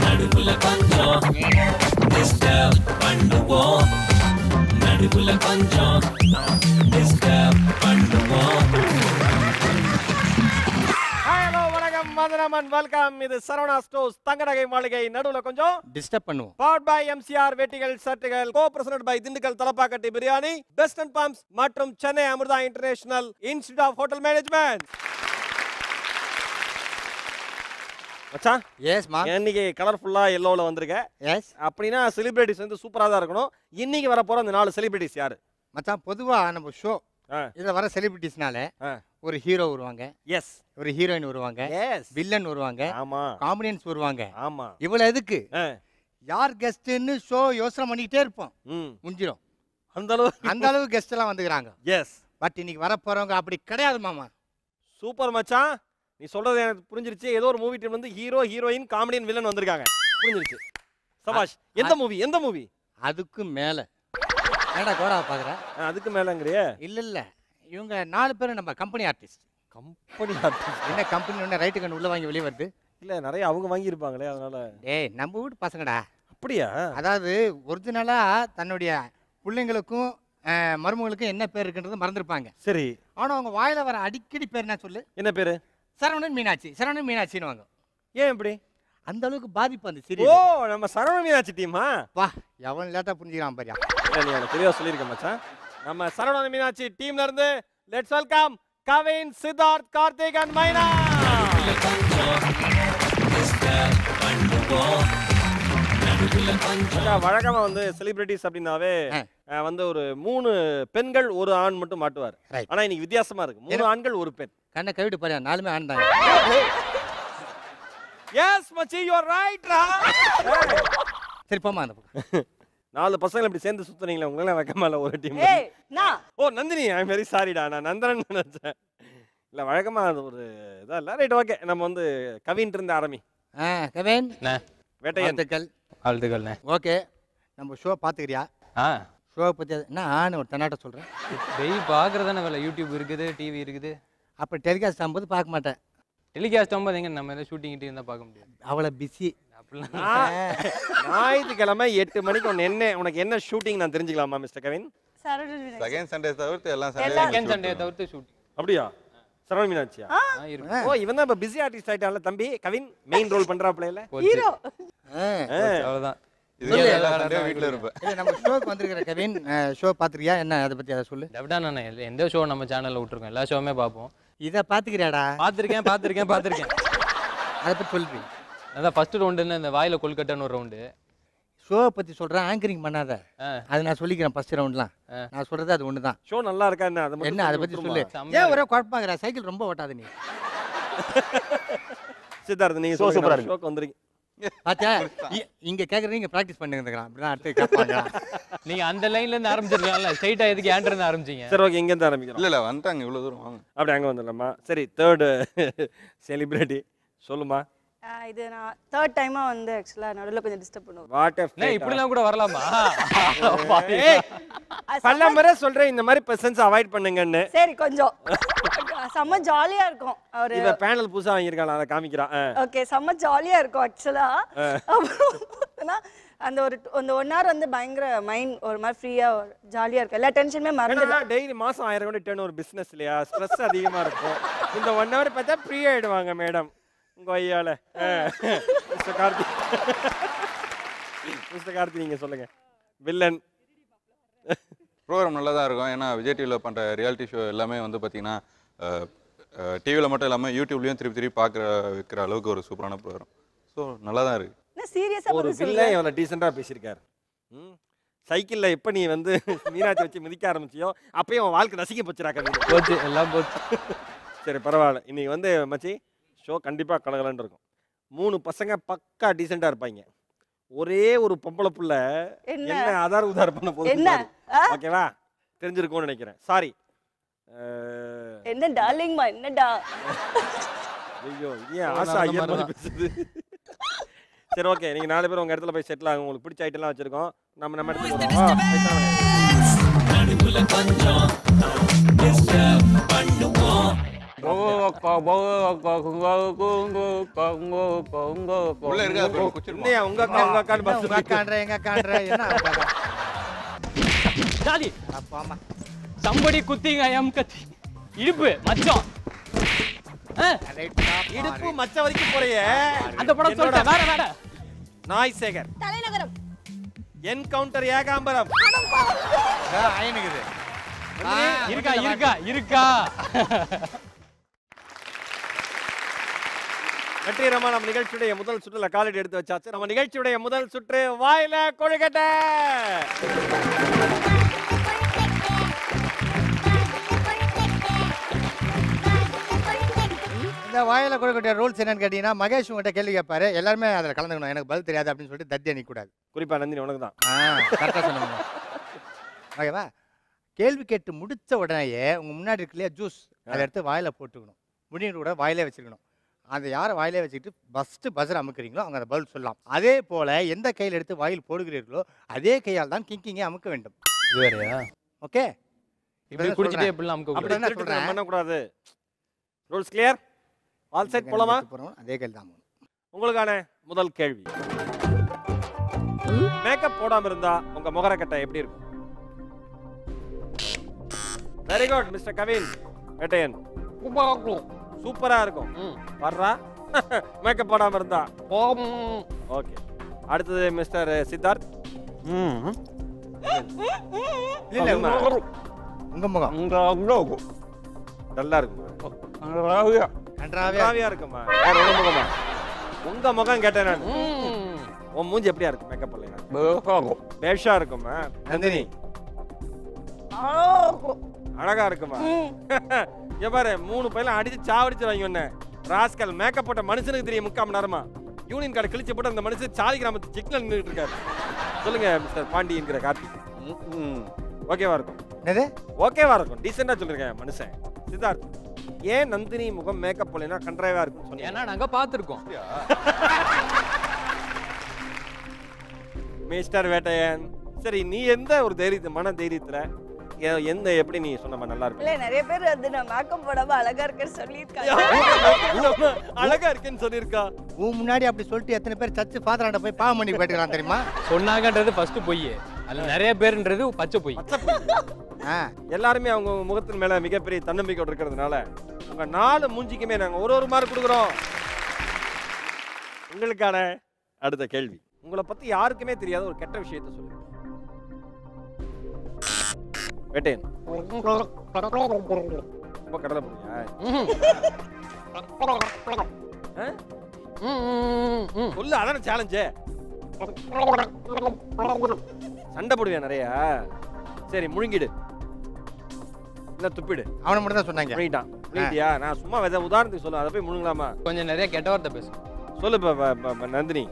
நடுவுல கொஞ்சம் டிஸ்டர்ப் பண்ணுவோம். நடுவுல கொஞ்சம் டிஸ்டர்ப் பண்ணுவோம். ஹலோ வணக்கம் வந்தனம் அண்ட் வெல்கம். இது சரவணா ஸ்டோர்ஸ் தங்கநகை மாளிகை. நடுவுல கொஞ்சம் டிஸ்டர்ப் பண்ணுவோம். பவர்ட் பை எம்சிஆர் வெட்டிகள் சட்டைகள், co present by Dindigul Thalappakatti biryani, best and bumps மற்றும் Chennai Amrita international institute of hotel management. மச்சான், எஸ் மா. இன்னைக்கு கலர்ஃபுல்லா எல்லோல வந்திருக்க. எஸ். அப்படின்னா செலிபிரிட்டிஸ் வந்து சூப்பரா தான் இருக்கணும். இன்னைக்கு வர போற அந்த 4 செலிபிரிட்டிஸ் யாரு? மச்சான், பொதுவா நம்ம ஷோ இதுல வர செலிபிரிட்டிஸ்னால ஒரு ஹீரோ வருவாங்க, எஸ், ஒரு ஹீரோயின் வருவாங்க, எஸ், வில்லன் வருவாங்க, ஆமா, காமெடியன்ஸ் வருவாங்க. ஆமா. இவ்வளவு எதுக்கு யார் கெஸ்ட்னு ஷோ யோசனை பண்ணிக்கிட்டே இருப்போம். முடிஞ்சிடும். அந்த அளவு கெஸ்ட் எல்லாம் வந்துக்கிறாங்க. எஸ். பட் இன்னைக்கு வர போறவங்க அப்படி கிடையாது மாமா. சூப்பர் மச்சான், நீ சொல்றது எனக்கு புரிஞ்சிருச்சு. ஏதோ ஒரு மூவி டீம் வந்து ஹீரோ, ஹீரோயின், காமெடியன், வில்லன் வந்திருக்காங்க. புரிஞ்சிருச்சு. சபாஷ். எந்த மூவி? அதுக்கு மேல ஏடா கோடா பாக்குற? அதுக்கு மேலங்கறியே? இல்ல இவங்க 4 பேரும் நம்ம கம்பெனி ஆர்டிஸ்ட். Company artist? என்ன கம்பெனி ஒண்ணு ரைட் கண்ணு உள்ள வாங்கி வெளிய வருது? இல்ல, நிறைய அவங்க வாங்கி இருப்பாங்களே, அதனால. டேய், நம்ம வீட்டு பசங்கடா. அப்படியா? அதாவது ஒரிஜினலா தன்னுடைய பிள்ளைங்களுக்கும் மருமகளுக்கும் என்ன பேர் இருக்குன்றது மறந்துருப்பாங்க. சரி. ஆனா அவங்க வாயில வர அடிக்கடி பேர் என்ன சொல்லு? என்ன பேரு? சரவணன் மீனாட்சி, சரவணன் மீனாட்சின்னு வாங்க. ஏன் இப்படி? அந்த அளவுக்கு பாதிப்பு அந்த ஓ, சீரியல். நம்ம சரவண மீனாட்சி டீமா? வா, எவன் லேட்டா புரிஞ்சுக்கிறான் பாரியா. இல்ல, நீ எனக்கு தெளிவா சொல்லிருக்க மச்சான். நம்ம சரவண மீனாட்சி டீம்ல இருந்து let's welcome Kavin, Siddharth, Karthik and மைனா. வழக்கமா வந்து செலிபிரிட்டிஸ் அப்படின்னாவே வந்து ஒரு 3 பெண்கள் 1 ஆண் மட்டும் மாட்டுவார். ஆனா இன்னைக்கு வித்தியாசமா இருக்கு. 3 ஆண்கள் 1 பெண். கண்ணை கவிட்டு பாரியா, 4மே ஆண் தான். எஸ் மச்சி, யூ ஆர் ரைட் ரா. சரி போமா அந்த பக்கம். 4 பசங்க இப்படி சேர்ந்து சுத்துறீங்களா? உங்களெல்லாம் வெக்கமால ஒரு டீம். ஏய் நான். ஓ நந்தினி, ஐ அம் வெரி சாரிடா, நான் நந்தரன் நினைச்சேன். இல்ல, வழக்கமா அது ஒரு இதா இல்ல. Right, okay. நம்ம வந்து கவின் இருந்து ஆரம்பி. கவின் வேட்டையன். வாழ்த்துக்கள்ண்ணே. ஓகே, நம்ம ஷோ பாத்துக்கிறியா? ஷோ பத்தி என்ன ஆன்னு ஒரு தன்னாட்ட சொல்றேன். டெய்லி பார்க்கறதானே வேலை. யூடியூப் இருக்குது, டிவி இருக்குது. அப்ப டெலிகாஸ்ட் ஆகும்போது பார்க்க மாட்டேன். டெலிகாஸ்ட் ஆகும்போது எங்க நம்ம ஏதாவது ஷூட்டிங் கிட்டே இருந்தால் பார்க்க முடியாது. அவளை பிஸி. ஞாயிற்றுக்கிழமை 8 மணிக்கு உனக்கு என்ன ஷூட்டிங் நான் தெரிஞ்சுக்கலாமா மிஸ்டர் கவின்? செகண்ட் சண்டே தவிர்த்து எல்லாம் செகண்ட் சண்டே தவிர்த்து ஷூட்டிங். அப்படியா? சரவண மீனாட்சியா? ஓ, இவன் தான் இப்ப பிஸி ஆர்டிஸ்ட் ஆயிட்டான்ல தம்பி. கவின் மெயின் ரோல் பண்றாப்ல. இல்ல ஹீரோ. அவ்வளவுதான். வீட்டுல இருப்பேன். இல்ல, நம்ம ஷோக்கு வந்திருக்கிற கவின் ஷோ பாத்துக்கிறியா? என்ன அதை பத்தி அதை சொல்லு. டெப்டா நானே எந்த ஷோ நம்ம சேனல்ல விட்டுருக்கோம், எல்லா ஷோவுமே பார்ப்போம். இதை பாத்துக்கிறியாடா? பார்த்துருக்கேன். அதை பத்தி சொல்லுங்க. அதான் ஃபர்ஸ்ட் ரவுண்டுன்னு இந்த வாயில கொல்கட்டான்னு ஒரு ரவுண்டு. ஷோ பத்தி சொல்றேன், ஆங்கரிங் பண்ணாத. அது நான் சொல்லிக்கிறேன். ஃபர்ஸ்ட் ரவுண்ட்லாம் நான் சொல்றது அது ஒண்ணுதான். ஷோ நல்லா இருக்கா என்ன? என்ன அதை பத்தி சொல்லு. ஏன் ஒரே குழப்பமாகற? சைக்கிள் ரொம்ப ஓட்டாத நீ. சித்தார்த், நீங்க சூப்பரா இருக்கு. ஷோக்கு வந்திருக்கீங்க. பாத்தியா, இங்க கேக்குறீங்க, நீங்க பிராக்டிஸ் பண்ணிருக்கீங்க. அப்படினா அடுத்து கேட்பாங்க. நீங்க அந்த லைன்ல இருந்து ஆரம்பிச்சிருக்கீங்கல, ஸ்ட்ரைட்டா எதுக்கு ஏன்டர் இருந்து ஆரம்பிச்சீங்க? சரி, ஓகே, இங்க இருந்து ஆரம்பிக்கலாம். இல்ல வந்துட்டாங்க, இவ்வளவு தூரம் வாங்க. அப்படி அங்க வந்துடலாமா? சரி, தேர்ட் செலிபிரிட்டி சொல்லுமா. இது நான் தேர்ட் டைமா வந்து ஆக்சுவலா நடுவுல கொஞ்சம் டிஸ்டர்ப் பண்ணுவேன். வாட் எ நான் இப்படிலாம் கூட வரலாமா? பல முறை சொல்றேன் இந்த மாதிரி பர்சன்ஸ் அவாய்ட் பண்ணுங்கன்னு. சரி, கொஞ்சம் செம்ம ஜாலியா இருக்கும். அவரு இவ பேனல் புதுசா வாங்கியிருக்காங்க, அதை காமிக்கிறான். ஓகே, செம்ம ஜாலியா இருக்கும் ஆக்சுவலா. அந்த ஒரு 1 hour வந்து பயங்கர மைண்ட் ஒரு மாதிரி ஃப்ரீயா ஜாலியா இருக்கு. எல்லா டென்ஷனுமே மறந்துடும். டெய்லி மாசம் 1000 கோடி டர்ன் ஒரு பிசினஸ் இல்லையா? ஸ்ட்ரெஸ் அதிகமா இருக்கும். இந்த 1 hour பார்த்தா ஃப்ரீ ஆயிடுவாங்க மேடம். உங்க ஐயால மிஸ்டர் கார்த்தி, நீங்க சொல்லுங்க. வில்லன் ப்ரோக்ராம் நல்லா தான் இருக்கும். ஏன்னா விஜய் டிவியில் பண்ணுற ரியாலிட்டி ஷோ எல்லாமே வந்து பார்த்தீங்கன்னா டிவியில் மட்டும் இல்லாமல் யூடியூப்லேயும் திருப்பி வைக்கிற அளவுக்கு ஒரு சூப்பரான ப்ரோக்ராம். ஸோ நல்லா தான் இருக்கு. ஒரு வில்லன் எவ்வளோ டீசெண்டாக பேசியிருக்காரு. சைக்கிளில் எப்போ நீ வந்து மீனாட்சி வச்சு மிதிக்க ஆரம்பிச்சியோ அப்பயும் அவன் வாழ்க்கை நசிக்க போச்சுராக்க. போச்சு, எல்லாம் போச்சு. சரி, பரவாயில்ல. இன்னைக்கு வந்து மச்சி ஷோ கண்டிப்பாக கலகலன்னு இருக்கும். 3 பசங்க பக்கா டீசெண்டாக இருப்பாங்க. ஒரே ஒரு பொம்பளை புள்ள என்ன ஆதார் உதார் பண்ண போகுது. ஓகேவா? தெரிஞ்சிருக்கும்னு நினைக்கிறேன். சாரி. என்ன டார்லிங்மா, என்னடா? ஐயோ, ஏன் ஆசா ஐயர் மாதிரி பேசுது. சரி, ஓகே, நீங்க 4 பேர் உங்க இடத்துல போய் செட்டில் ஆகும். உங்களுக்கு பிடிச்ச ஐட்டம்லாம் வச்சிருக்கோம். நம்ம இடத்துக்கு போறோம். உள்ள இருக்கா அப்புறம் குச்சிருமா இல்லையா உங்க அக்கா உங்க அக்கான்னு பஸ் உங்க அக்கான்ற எங்க அக்கான்ற என்ன ஜாலி அப்பாமா சம்படி குத்திங்க எம் கத்தி இடுப்பு மச்சம் இடுப்பு மச்ச வரைக்கும் போறியே. அந்த படம் சொல்லிட்டேன். வேற வேற நாய் சேகர், தலைநகரம், என்கவுண்டர் ஏகாம்பரம், ஆயனுக்குது இருக்கா இருக்கா இருக்கா வெற்றிகரமா நம்ம நிகழ்ச்சியுடைய முதல் சுற்றுல காலடி எடுத்து வச்சாச்சு. நம்ம நிகழ்ச்சியுடைய முதல் சுற்று வாயில கொழுக்கட்டை. இந்த வாயில கொழுக்கட்டை ரூல்ஸ் என்னன்னு கேட்டீங்கன்னா, மகேஷ் உங்ககிட்ட கேள்வி கேட்பாரு, எல்லாருமே அதில் கலந்துக்கணும். எனக்கு பதில் தெரியாது அப்படின்னு சொல்லிட்டு தத்தி அணிக்கூடாது. குறிப்பா நந்தினி உனக்கு தான். கரெக்டாக சொன்னீங்க. ஓகேவா? கேள்வி கேட்டு முடிச்ச உடனேயே உங்க முன்னாடி இருக்கு இல்லையா ஜூஸ், அதை எடுத்து வாயில போட்டுக்கணும். முடிவு கூட வாயிலே வச்சுக்கணும். அதை யாரை வாயிலே வச்சுக்கிட்டு ஃபஸ்ட்டு பஸ்ஸர் அமுக்குறீங்களோ அவங்க அந்த பதில் சொல்லலாம். அதே போல எந்த கையில் எடுத்து வாயில் போடுகிறீர்களோ அதே கையால் தான் கிங்கிங்கை அமுக்க வேண்டும். வேறயா ஓகே? இப்படி குடிச்சிட்டே எப்படிலாம் அமுக்க அப்படி என்ன திருட்டுத்தனம் சொல்றேன்? பண்ணக்கூடாது. Rules clear? ஆல் செட் போலாமா? அதே கையில் தான். உங்களுக்கான முதல் கேள்வி. மேக்கப் போடாம இருந்தா உங்க முகரக்கட்டை எப்படி இருக்கும்? Very good mister Kavin Vettaiyan. சூப்பரா இருக்கும். வர்றா மேக்கப் போடாம இருந்தா. ஓகே. அடுத்தது மிஸ்டர் சித்தார்த். இல்ல உங்க முகம் நல்லா இருக்குமா? நன்றாவே நன்றாவியா இருக்குமா? வேற உங்க முகமா? உங்க முகம் கேட்டேன் நான். உன் மூஞ்சி எப்படியா இருக்கு மேக்கப் பண்ணலைனா? பேஷா இருக்குமா? நந்தினி அழகா இருக்குமா? இங்க பாரு 3 பையலாம் அடிச்சு சாவடிச்சு வாங்கி ஒண்ணு. ராஸ்கல் மேக்கப் போட்ட மனுஷனுக்கு தெரியும் 3/4 மணி நேரமா. யூனியன் கார்டு கிழிச்சு போட்டு அந்த மனுஷன் சாலி கிராமத்து சிக்னல் நின்றுட்டு இருக்காரு. சொல்லுங்க மிஸ்டர் பாண்டி என்கிற கார்த்திக். ஓகேவா இருக்கும்? என்னது ஓகேவா இருக்கும்? டீசெண்டா சொல்லிருக்கேன் மனுஷன். சித்தார்த், ஏன் நந்தினி முகம் மேக்கப் போடலைன்னா கண்ட்ரைவா இருக்குன்னு சொன்னீங்க? ஏன்னா நாங்க பாத்துருக்கோம். மிஸ்டர் வேட்டையன், சரி நீ எந்த ஒரு மன தைரியத்துல எந்த எப்படி நீ சொன்னமா நல்லா இருக்கு? இல்ல நிறைய பேர் வந்து நான் மேக்கப் போடாம அழகா இருக்கேன்னு சொல்லியிருக்காங்க. அழகா இருக்கேன்னு சொல்லியிருக்கா. உன் முன்னாடி அப்படி சொல்லிட்டு எத்தனை பேர் சர்ச்சு ஃபாதராண்ட போய் பாவம் பண்ணி போயிட்டுக்கலாம் தெரியுமா? சொன்னாங்கன்றது ஃபர்ஸ்ட் பொய். அதுல நிறைய பேர்ன்றது பச்சை பொய். எல்லாருமே அவங்க முகத்தின் மேல மிகப்பெரிய தன்னம்பிக்கை இருக்கிறதுனால உங்க 4 மூஞ்சிக்குமே நாங்க ஒரு மார்க் கொடுக்குறோம். உங்களுக்கான அடுத்த கேள்வி. உங்களை பத்தி யாருக்குமே தெரியாத ஒரு கெட்ட விஷயத்தை சொல்லுங்க. வேட்டையன் ரொம்ப கடலை போறியா? சொல்லு, அதான சேலஞ்சு. சண்டை போடுவியா நிறைய? சரி முழுங்கிடு இல்ல துப்பிடு. அவனை மட்டும் தான் சொன்னாங்க. முழுங்கிட்டியா? நான் சும்மா உதாரணத்துக்கு சொல்லுவேன், அதை போய் முழுங்கலாமா? கொஞ்சம் நிறைய கெட்ட வார்த்தை பேசும். சொல்லு நந்தினி.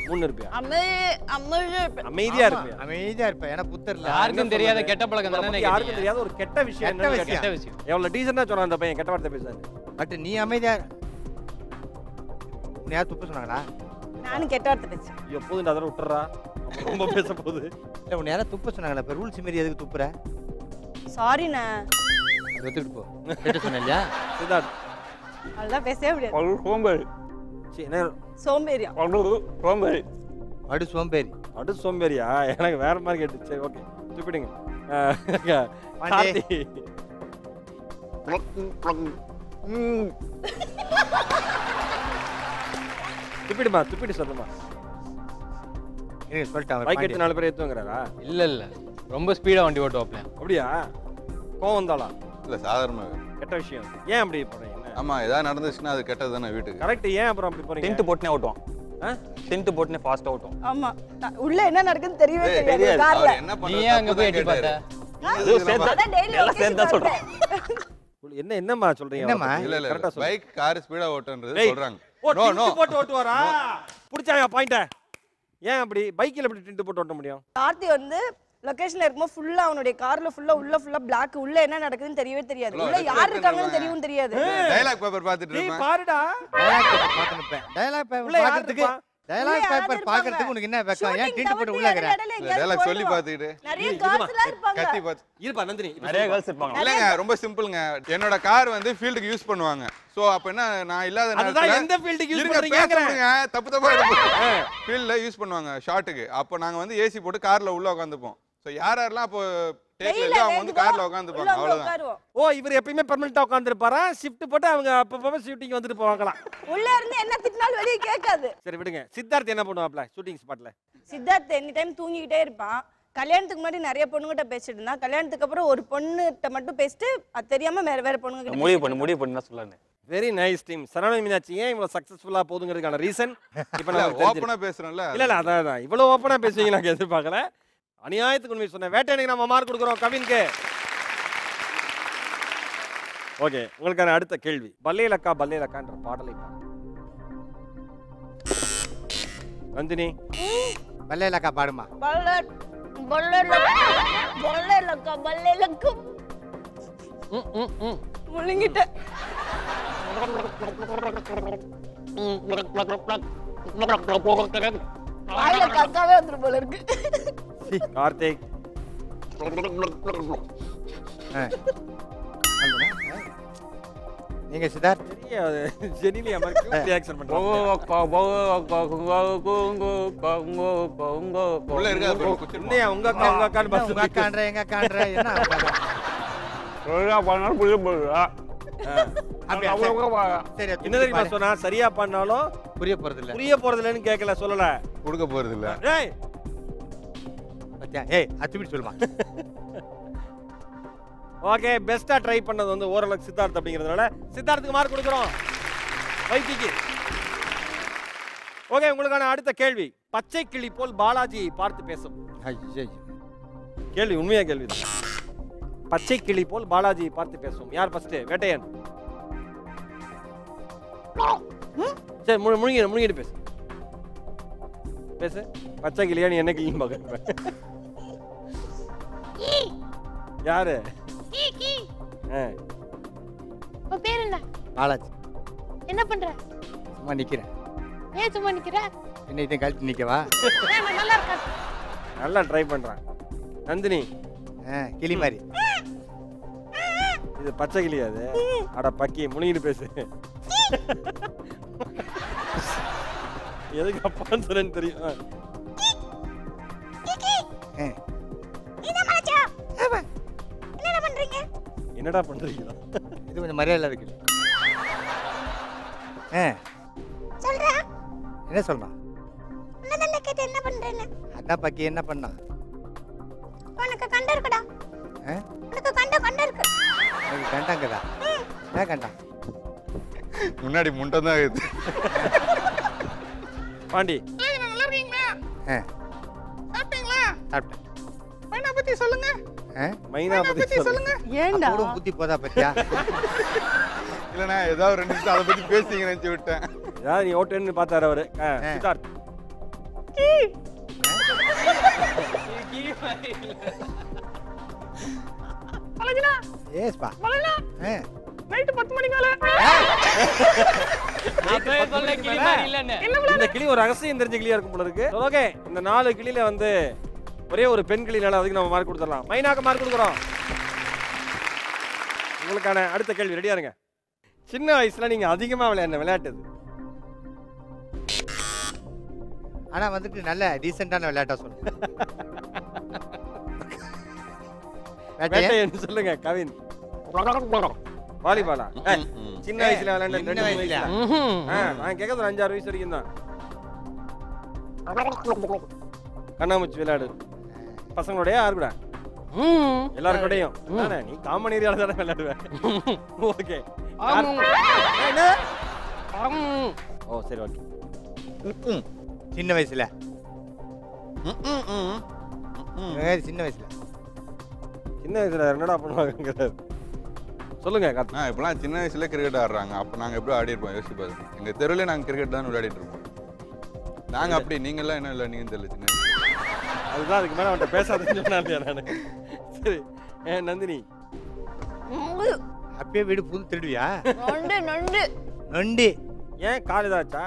3 இருப்பியா? அமைதியா இருப்பியா? அமைதியா இருப்பேன். ஏன்னா புத்தர்ல யாருக்கும் தெரியாத கெட்ட பழக்கம் தானே. யாருக்கும் தெரியாத ஒரு கெட்ட விஷயம். கெட்ட விஷயம். எவ்வளவு டீசெண்டா சொன்னான் அந்த பையன், கெட்ட வார்த்தை பேசாது. பட் நீ அமைதியா யார் துப்பு சொன்னாங்களா? நானும் கெட்ட வார்த்தை பேசுறேன். எப்போதும் அதோட விட்டுறா, ரொம்ப பேச போகுது. இல்ல உன்னை யாரும் துப்ப சொன்னாங்களா? இப்ப ரூல்ஸ் மீறி எதுக்கு துப்புற? சாரிண்ணா. ஒத்துக்கிட்டு போ. கேட்ட சொன்னேன்ல சித்தார்த். அதெல்லாம் பேசவே முடியாது. சோம்பேறி. சோம்பேறியா? அடு சோம்பேறி. அடு சோம்பேறியா? எனக்கு வேற மாதிரி கேட்டு. சரி ஓகே துப்பிடுங்க. துப்பிடுமா? துப்பிட்டு சொல்லுமா? சொல்லிட்டாங்க. பைக் எடுத்து 4 பேர் ஏத்துவாங்கறாரா? இல்ல ரொம்ப ஸ்பீடா வண்டி ஓட்டுவாப்ல. அப்படியா? கோவம் வந்தாளா? இல்ல சாதாரண கெட்ட விஷயம். ஏன் அப்படி போறீங்க? ஆமா ஏதாவது நடந்துச்சுன்னா அது கெட்டது தானே வீட்டுக்கு. கரெக்ட். ஏன் அப்புறம் அப்படி போறீங்க? டென்ட் போட்டுனே ஓட்டுவான். டென்ட் போட்டுனே ஃபாஸ்டா ஓட்டுவான். ஆமா உள்ள என்ன நடக்குதுன்னு தெரியவே தெரியாது கார்ல. என்ன நீ ஏன் அங்க போய் எட்டி பார்த்த? அதான் டெய்லி எல்லாம் சேர்ந்து தான் சொல்றேன். என்னம்மா சொல்றீங்க? என்னம்மா? இல்ல கரெக்ட்டா சொல்லு. பைக் கார் ஸ்பீடா ஓட்டுன்றது டேய், சொல்றாங்க. நோ நோ போட்டு ஓட்டுவாரா? புடிச்சாங்க பாயிண்ட. ஏன் அப்படி பைக்ல எப்படி டிண்ட் போட்டு ஓட்ட முடியும்? கார்த்தி வந்து லொகேஷன்ல இருக்கும்போது ஃபுல்லா அவனுடைய கார்ல ஃபுல்லா பிளாக். உள்ள என்ன நடக்குதுன்னு தெரியவே தெரியாது. உள்ள யார் இருக்காங்கன்னு தெரியவும் தெரியாது. டயலாக் பேப்பர் பார்த்துட்டு நீ இருப்பேன். பாருடா. டயலாக் பேப்பர் பார்த்துட்டு டயலாக் பேப்பர் உள்ள யார் பார்க்கிறதுக்கு இருப்பா? டயலாக் பேப்பர் பாக்குறதுக்கு உனக்கு என்ன வெக்கம்? ஏன் டிண்ட் போட்டு உள்ள இருக்கற? டயலாக் சொல்லி பார்த்துக்கிட்டு நிறைய காசுலாம் இருப்பாங்க. கத்தி பார்த்து இருப்பா நந்தினி இப்ப நிறைய சொல்லுப்பா. கேர்ள்ஸ் இருப்பாங்க. இல்லைங்க ரொம்ப சிம்பிள்ங்க. என்னோட கார் வந்து ஃபீல்டுக்கு யூஸ் பண்ணுவாங்க. சோ அப்ப என்ன நான் இல்லாத அதுதான் நேரத்துல எந்த ஃபீல்டுக்கு யூஸ் இருங்க, பண்றீங்க கேக்குறேன். தப்பு தப்பா எடுப்போம். ஃபீல்ட்ல யூஸ் பண்ணுவாங்க ஷாட்டுக்கு. அப்ப நாங்க வந்து ஏசி போட்டு கார்ல உள்ள உட்காந்துப்போம். சோ யாரெல்லாம் அப்போ டேக்ல இல்ல அவங்க வந்து கார்ல உட்காந்துப்பாங்க. அவ்வளவுதான். ஓ இவர் எப்பயுமே பெர்மனன்ட்டா உட்கார்ந்திருப்பாரா? ஷிஃப்ட் போட்டு அவங்க அப்பப்ப ஷூட்டிங் வந்துட்டு போவாங்கலாம். உள்ள இருந்து என்ன திட்டினாலும் வெளிய கேட்காது. சரி விடுங்க. சித்தார்த் என்ன பண்ணுவாப்ல ஷூட்டிங் ஸ்பாட்ல? சித்தார்த் எனி டைம் தூங்கிக்கிட்டே இருப்பான். கல்யாணத்துக்கு முன்னாடி நிறைய பொண்ணுகிட்ட பேசிட்டு இருந்தான். கல்யாணத்துக்கு அப்புறம் ஒரு பொண்ணுகிட்ட மட்டும் பேசிட்டு அது தெரியாம வேற பொண்ணுகிட்ட முடிவு பண்ணி சொல்லணும். Very nice team. Saravanan Meenakshi ஏன் இவ்வளவு சக்சஸ்ஃபுல்லா போகுதுங்கிறதுக்கான ரீசன் இப்ப இல்ல நான் ஓபனா பேசுறேன்ல. இல்ல அதான் இவ்வளவு ஓப்பனா பேசுவீங்க நான் எதிர்பார்க்கல. அநியாயத்துக்கு உண்மை சொன்னேன். வேட்டையனுக்கு நம்ம மார்க் கொடுக்குறோம் கவின்க்கு. ஓகே உங்களுக்கான அடுத்த கேள்வி. பல்லே லக்கான்ற பாடலை பாடு. நந்தினி பல்லேலக்கா பாடுமா. முழுங்கிட்ட வாயில கக்காவே வந்துரு போல இருக்கு. கார்த்திக் நீங்க சித்தார்த் பெரிய ஜெனிலி அமர்க்கு ரியாக்ஷன் பண்றாங்க. உள்ள இருக்கா அப்புறம் குச்சிருமா. என்னையா உங்க அக்கான்னு பஸ் உங்க அக்கான்ற எங்க அக்கான்ற என்ன சரி என்ன தெரியுமா சொன்னா சரியா பண்ணாலும் புரிய போறது இல்ல. புரிய போறது இல்லன்னு கேட்கல சொல்லல. கொடுக்க போறது இல்ல. டேய் பத்தியா ஏய் அத்துபிடி சொல்லுமா. ஓகே பெஸ்டா ட்ரை பண்ணது வந்து ஓரளவுக்கு சித்தார்த் அப்படிங்கிறதுனால சித்தார்த்துக்கு மார்க் கொடுக்குறோம். வைத்திக்கு. ஓகே உங்களுக்கான அடுத்த கேள்வி. பச்சை கிளி போல் பாலாஜியை பார்த்து பேசும். ஐயோ கேள்வி உண்மையா கேள்வி தான். பச்சை கிளி போல் பாலாஜியை பார்த்து பேசும். யார் ஃபர்ஸ்ட்? வேட்டையன். சரி முழுங்கிட்டு பேசு. பேசு. பச்சை கிளியா நீ என்ன கிளின்னு பாக்க? யாரு? உன் பேர் என்ன? பாலாஜி. என்ன பண்ற? சும்மா நிக்கிறேன். ஏன் சும்மா நிக்கிற? என்ன இதை கழட்டி நிக்கவா? நான் நல்லா இருக்கேன். நல்லா ட்ரை பண்றான். நந்தினி கிளி மாதிரி. இது பச்சை கிளியா அது? அட பக்கி முழுங்கிட்டு பேசு. எதுக்கு அப்பான்னு சொல்றேன்னு தெரியும். என்னடா பண்றீங்களா? இது கொஞ்சம் மரியாதை இருக்கு. சொல்றா. என்ன சொல்றான்? உன்னதல்ல கேட்டு என்ன பண்றேன்னு. அதான் பக்கி என்ன பண்ணா? உனக்கு கண்ட இருக்குடா. உனக்கு கண்ட இருக்கு. எனக்கு கண்டாங்கதா? என்ன கண்டா? முன்னாடி முண்டம் தான் இருக்குது. பாண்டி நல்லா இருக்கீங்களா? சாப்பிட்டீங்களா? சாப்பிட்டேன். மைனா பத்தி சொல்லுங்க. மைனா பத்தி சொல்லுங்க. ஏன்டா கூட புத்தி போதா பத்தியா? இல்லண்ணா ஏதாவது 2 நிமிஷம் அதை பத்தி பேசிங்க நினைச்சு விட்டேன். யார் நீ ஓட்டுன்னு பார்த்தாரு அவரு. சித்தார்த். அழகுனா. ஏஸ்பா. மலனா. நைட் 10 மணிக்கு மேல. அப்பவே சொல்ல கிளி மாதிரி இல்லன்னு. இந்த கிளி ஒரு ரகசியம் தெரிஞ்ச கிளியா இருக்கும் போல இருக்கு. ஓகே இந்த 4 கிளியில வந்து ஒரே ஒரு பெண் கிளினால அதுக்கு நம்ம மார்க் கொடுத்துடலாம். மைனாக்கு மார்க் கொடுக்குறோம். உங்களுக்கான அடுத்த கேள்வி ரெடியா இருங்க. சின்ன வயசுல நீங்க அதிகமா விளையாடுன விளையாட்டு இது. ஆனா வந்துட்டு நல்ல டீசென்ட்டான விளையாட்டா சொல்லு. வேட்டையன் சொல்லுங்க கவின். வாலிபாலா? சின்ன வயசுல விளையாண்ட சின்ன 2 வயசுல. வயசுல. நான் கேக்குறது 5-6 வயசு வரைக்கும் தான். கண்ணாமூச்சி விளையாடு. பசங்களோடய யாரு கூட? எல்லாரும் கூடயும். நீ காமன் ஏரியால தானே விளையாடுவேன். ஓகே. என்ன? ஓ சரி ஓகே. சின்ன வயசுல. சின்ன வயசுல. சின்ன வயசுல என்னடா பண்ணுவாங்க? சொல்லுங்க கார்த்திக். இப்பெல்லாம் சின்ன வயசுல கிரிக்கெட் ஆடுறாங்க. அப்ப நாங்க எப்படி ஆடி இருப்போம் யோசிச்சு பாருங்க. எங்க தெருவுல நாங்க கிரிக்கெட் தான் விளையாடிட்டு இருப்போம். நாங்க அப்படி நீங்க எல்லாம் என்ன விளையாடுனீங்கன்னு தெரியல சின்ன வயசுல. அதுதான் அதுக்கு மேல அவன்கிட்ட பேசாதேன்னு சொன்னாங்க நானு. சரி நந்தினி. அப்பயே வீடு புது திருடுவியா? நொண்டு நொண்டி. ஏன் கால் ஏதாச்சா?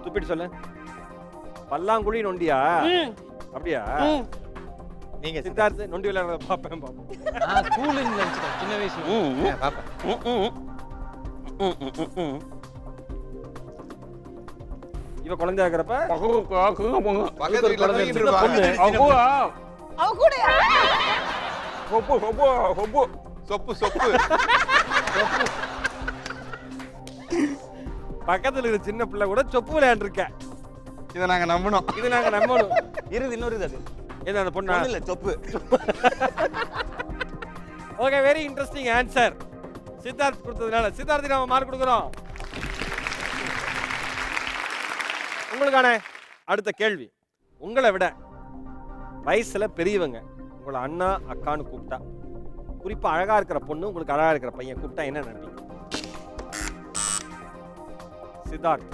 துப்பிட்டு சொல்லு. பல்லாங்குழி நொண்டியா? அப்படியா? நீங்க சித்தார்த்து நொண்டி விளையாடுறத பாப்பேன். ஸ்கூல்ல நினைச்சிட்டேன் சின்ன வயசுல. பாப்பேன். இவ குழந்தையா இருக்கிறப்ப பக்கத்து வீட்டுல தூங்கிட்டு இருப்பாங்க. அவ கூட சொப்பு சொப்பு பக்கத்துல இருக்கிற சின்ன பிள்ளை கூட சொப்பு விளையாண்டு இருக்க. இதை நாங்க நம்பணும். இது நாங்க நம்பணும். இருது இன்னொரு இது அது என்ன அந்த பொண்ணா? இல்ல சொப்பு. Okay, very interesting answer Siddharth கொடுத்ததுனால சித்தார்த்துக்கு நம்ம மார்க் கொடுக்குறோம். உங்களுக்கான அடுத்த கேள்வி. உங்களை விட வயசுல பெரியவங்க உங்களை அண்ணா அக்கான்னு கூப்பிட்டா, குறிப்பா அழகா இருக்கிற பொண்ணு உங்களுக்கு அழகா இருக்கிற பையன் கூப்பிட்டா என்ன நினைப்பீங்க? சித்தார்த்.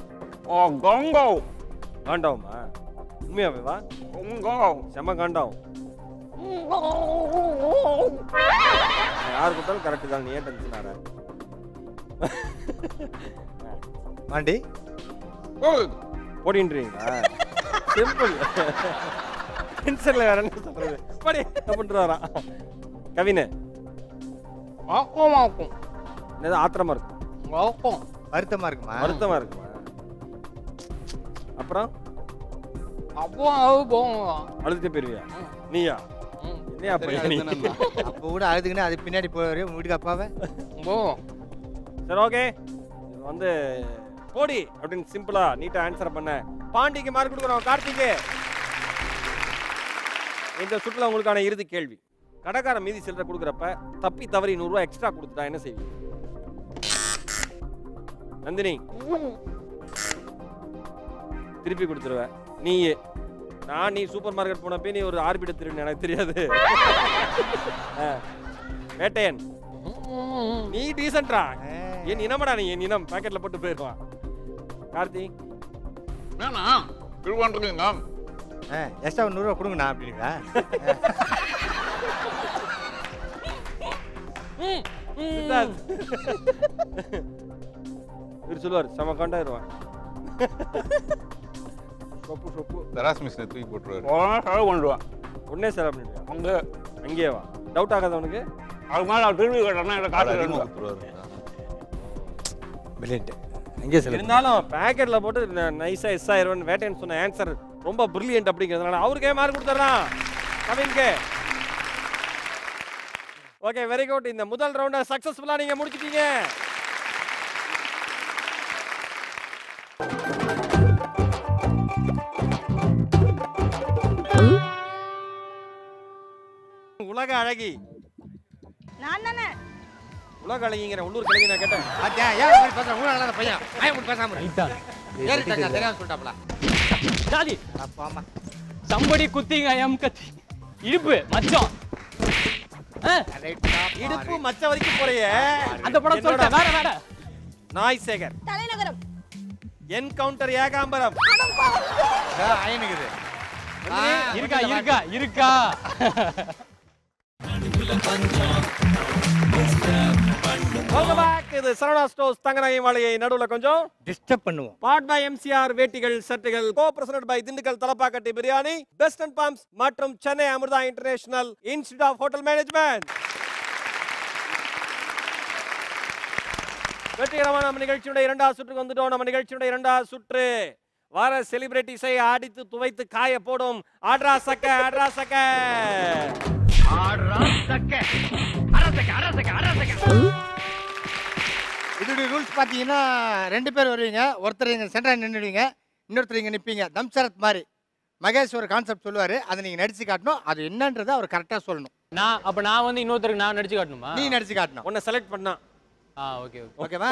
காண்டாவுமா? உண்மையாவே வா? செம்ம காண்டாவும். யாரு கூப்பிட்டாலும் கரெக்ட் தான். நீ ஏன் டென்ஷன் ஆற? மாண்டி போடின்றீங்களா? சிம்பிள். டென்ஷன்ல வேற என்ன சொல்றது? படி அப்படின்ட்டு வரான். கவினு என்னது ஆத்திரமா இருக்கும்? வருத்தமா இருக்குமா? வருத்தமா இருக்குமா? அப்புறம் அழுதுட்டே போயிருவியா? நீயா? என்னையா பையன் நீ? அப்ப கூட அழுதுக்குன்னு அது பின்னாடி போய் உங்க வீட்டுக்கு அப்பாவே. சரி, ஓகே. இது வந்து போடி அப்படின்னு சிம்பிளா நீட்டா ஆன்சர் பண்ண பாண்டிக்கு மார்க் கொடுக்குறோம். கார்த்திக், இந்த சுற்றுலா உங்களுக்கான இறுதி கேள்வி. கடைக்காரன் மீதி சில்லறை கொடுக்குறப்ப தப்பி தவறி 100 ரூபாய் எக்ஸ்ட்ரா கொடுத்துட்டா என்ன செய்வீங்க? நந்தினி, திருப்பி கொடுத்துருவ. நீ சூப்பர் மார்க்கெட் போனப்ப நீ ஒரு ஆர்பிட்ட திருன்னு எனக்கு தெரியாது. வேட்டையன், நீ டீசென்ட்ரா. என் இனமடா நீ. என் இனம் பாக்கெட்ல போட்டு போயிடுவான். கார்த்தி, எக்ஸ்ட்ரா 100 ரூபா கொடுங்கண்ணா அப்படிங்களா? இவர் சொல்லுவார் செம காண்டாயிருவான். சொப்பு சொப்பு தராஸ் மிஷினை தூக்கி போட்டுருவாரு. உடனே செலவு பண்ணிடுவா. அங்கேயே வா. டவுட் ஆகாத உனக்கு? இருந்தாலும் பேக்கெட்ல போட்டு நைஸா எஸ் ஆயிருவன் வேட்டைன்னு சொன்ன ஆன்சர் ரொம்ப பிரில்லியன்ட் அப்படிங்கிறதுனால அவருக்கே மார்க் கொடுத்துறான். கவின்க்கு ஓகே, வெரி குட். இந்த முதல் ரவுண்ட சக்சஸ்ஃபுல்லா நீங்க முடிச்சிட்டீங்க. உலக அழகி நான் தானே. உலக அழகிங்கிற உள்ளூர் கிழவி நான் கேட்டேன். அச்சா ஏன் இப்படி பேசுற? ஊரா நல்ல பையன். ஐயா இப்படி பேசாம இரு. ஏறி தங்க தெரியாம சொல்லிட்டாப்ல. டாடி அப்பாமா சம்படி குத்திங்க எம் கத்தி இடுப்பு மச்சம். இடுப்பு மச்ச வரைக்கும் போறியே. அந்த படம் சொல்றேன். வேற வேற. நாய் சேகர், தலைநகரம், என்கவுண்டர் ஏகாம்பரம். ஐயனுக்குது. இருக்கா இருக்கா இருக்கா. இது சரவணா ஸ்டோர்ஸ் தங்கநகை மாளிகை. நடுவுல கொஞ்சம் டிஸ்டர்ப் பண்ணுவோம். பார்ட் பை எம்சிஆர் வேட்டிகள் சட்டைகள், co present by Dindigul Thalappakatti biryani, best and bumps மற்றும் Chennai Amrita international institute of hotel management. வெற்றிகரமான நம்ம நிகழ்ச்சியுடைய 2வது சுற்றுக்கு வந்துட்டோம். நம்ம நிகழ்ச்சியுடைய 2வது சுற்று வர செலிபிரிட்டிஸை அடித்து துவைத்து காய போடும் ஆட்ரா சக்க ஆட்ரா சக்க. இதோட ரூல்ஸ் பார்த்தீங்கன்னா 2 பேர் வருவீங்க. ஒருத்தர் இங்கே சென்டராக நின்றுடுவீங்க, இன்னொருத்தர் இங்கே நிற்பீங்க. தம்சரத் மாதிரி மகேஷ் ஒரு கான்செப்ட் சொல்லுவார், அதை நீங்கள் நடிச்சு காட்டணும். அது என்னன்றதை அவர் கரெக்டாக சொல்லணும். நான் வந்து இன்னொருத்தருக்கு நான் நடிச்சு காட்டணுமா? நீ நடிச்சு காட்டணும். உன்னை செலக்ட் பண்ணா ஓகே ஓகேவா?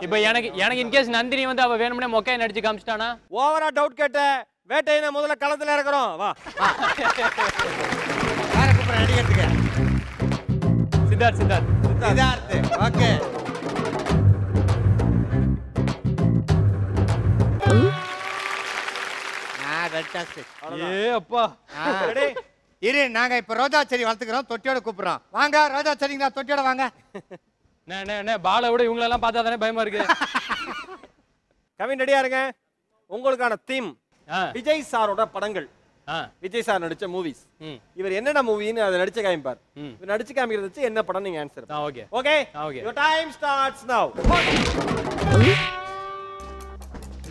இப்போ எனக்கு இன்கேஸ் நந்தினி வந்து அவ வேணும்னே மொக்கையை நடிச்சு காமிச்சிட்டானா? ஓவரா டவுட் கேட்ட வேட்டையை முதல்ல களத்துல இறக்குறோம். வா யாரை கூப்பிட்ற நடிக்கிறதுக்கு? சித்தார்த் ஓகே. அப்பா இரு, நாங்க இப்ப ரோஜா செடி வளர்த்துக்கிறோம், தொட்டியோட கூப்பிடுறோம். வாங்க ரோஜா செடிங்களா, தொட்டியோட வாங்க. பாலை விட இவங்களெல்லாம் பார்த்தா தானே பயமா இருக்கு. கவின் ரெடியா இருங்க. உங்களுக்கான தீம் ஆ விஜய் சாரோட படங்கள். ஆ விஜய் சார் நடிச்ச மூவிஸ். ம் இவர் என்னென்ன மூவின்னு அதை நடிச்சு காமிப்பார். ம் இவர் நடிச்சு காமிக்கிறத வச்சு என்ன படம் நீங்க answer. Okay okay okay. your time starts now.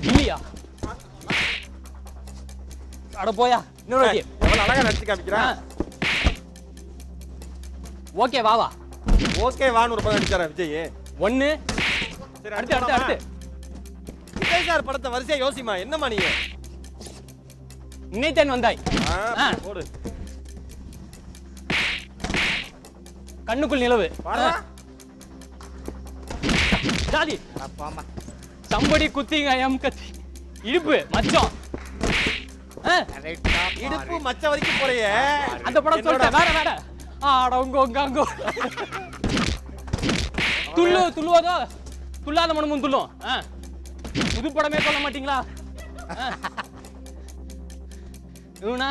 இல்லையா அட போயா இன்னொரு வாட்டி. எவ்வளவு அழகா நடிச்சு காமிக்கிறான். ஓகே வா வா. ஓகே வான்னு ஒரு படம் நடிச்சாரா விஜய்? ஒன்னு சரி அடுத்து அடுத்து அடுத்து. விஜய் சார் படத்தை வரிசையா யோசிமா. என்னமா நீங்க? நினைத்தேன் வந்தாய். போடு. கண்ணுக்குள் நிலவு. பாடா. ஜாதி பாமா சம்படி குத்திங்க எம் கத்தி இடுப்பு மச்சம். இடுப்பு மச்ச வரைக்கும் போறியே. அந்த படம் சொல்லிட்டேன். வேற வேற ஆடங்கோ கங்கோ துள்ளு துள்ளுவதோ துள்ளாத மனமும் துள்ளும். புது படமே சொல்ல மாட்டீங்களா? இவனா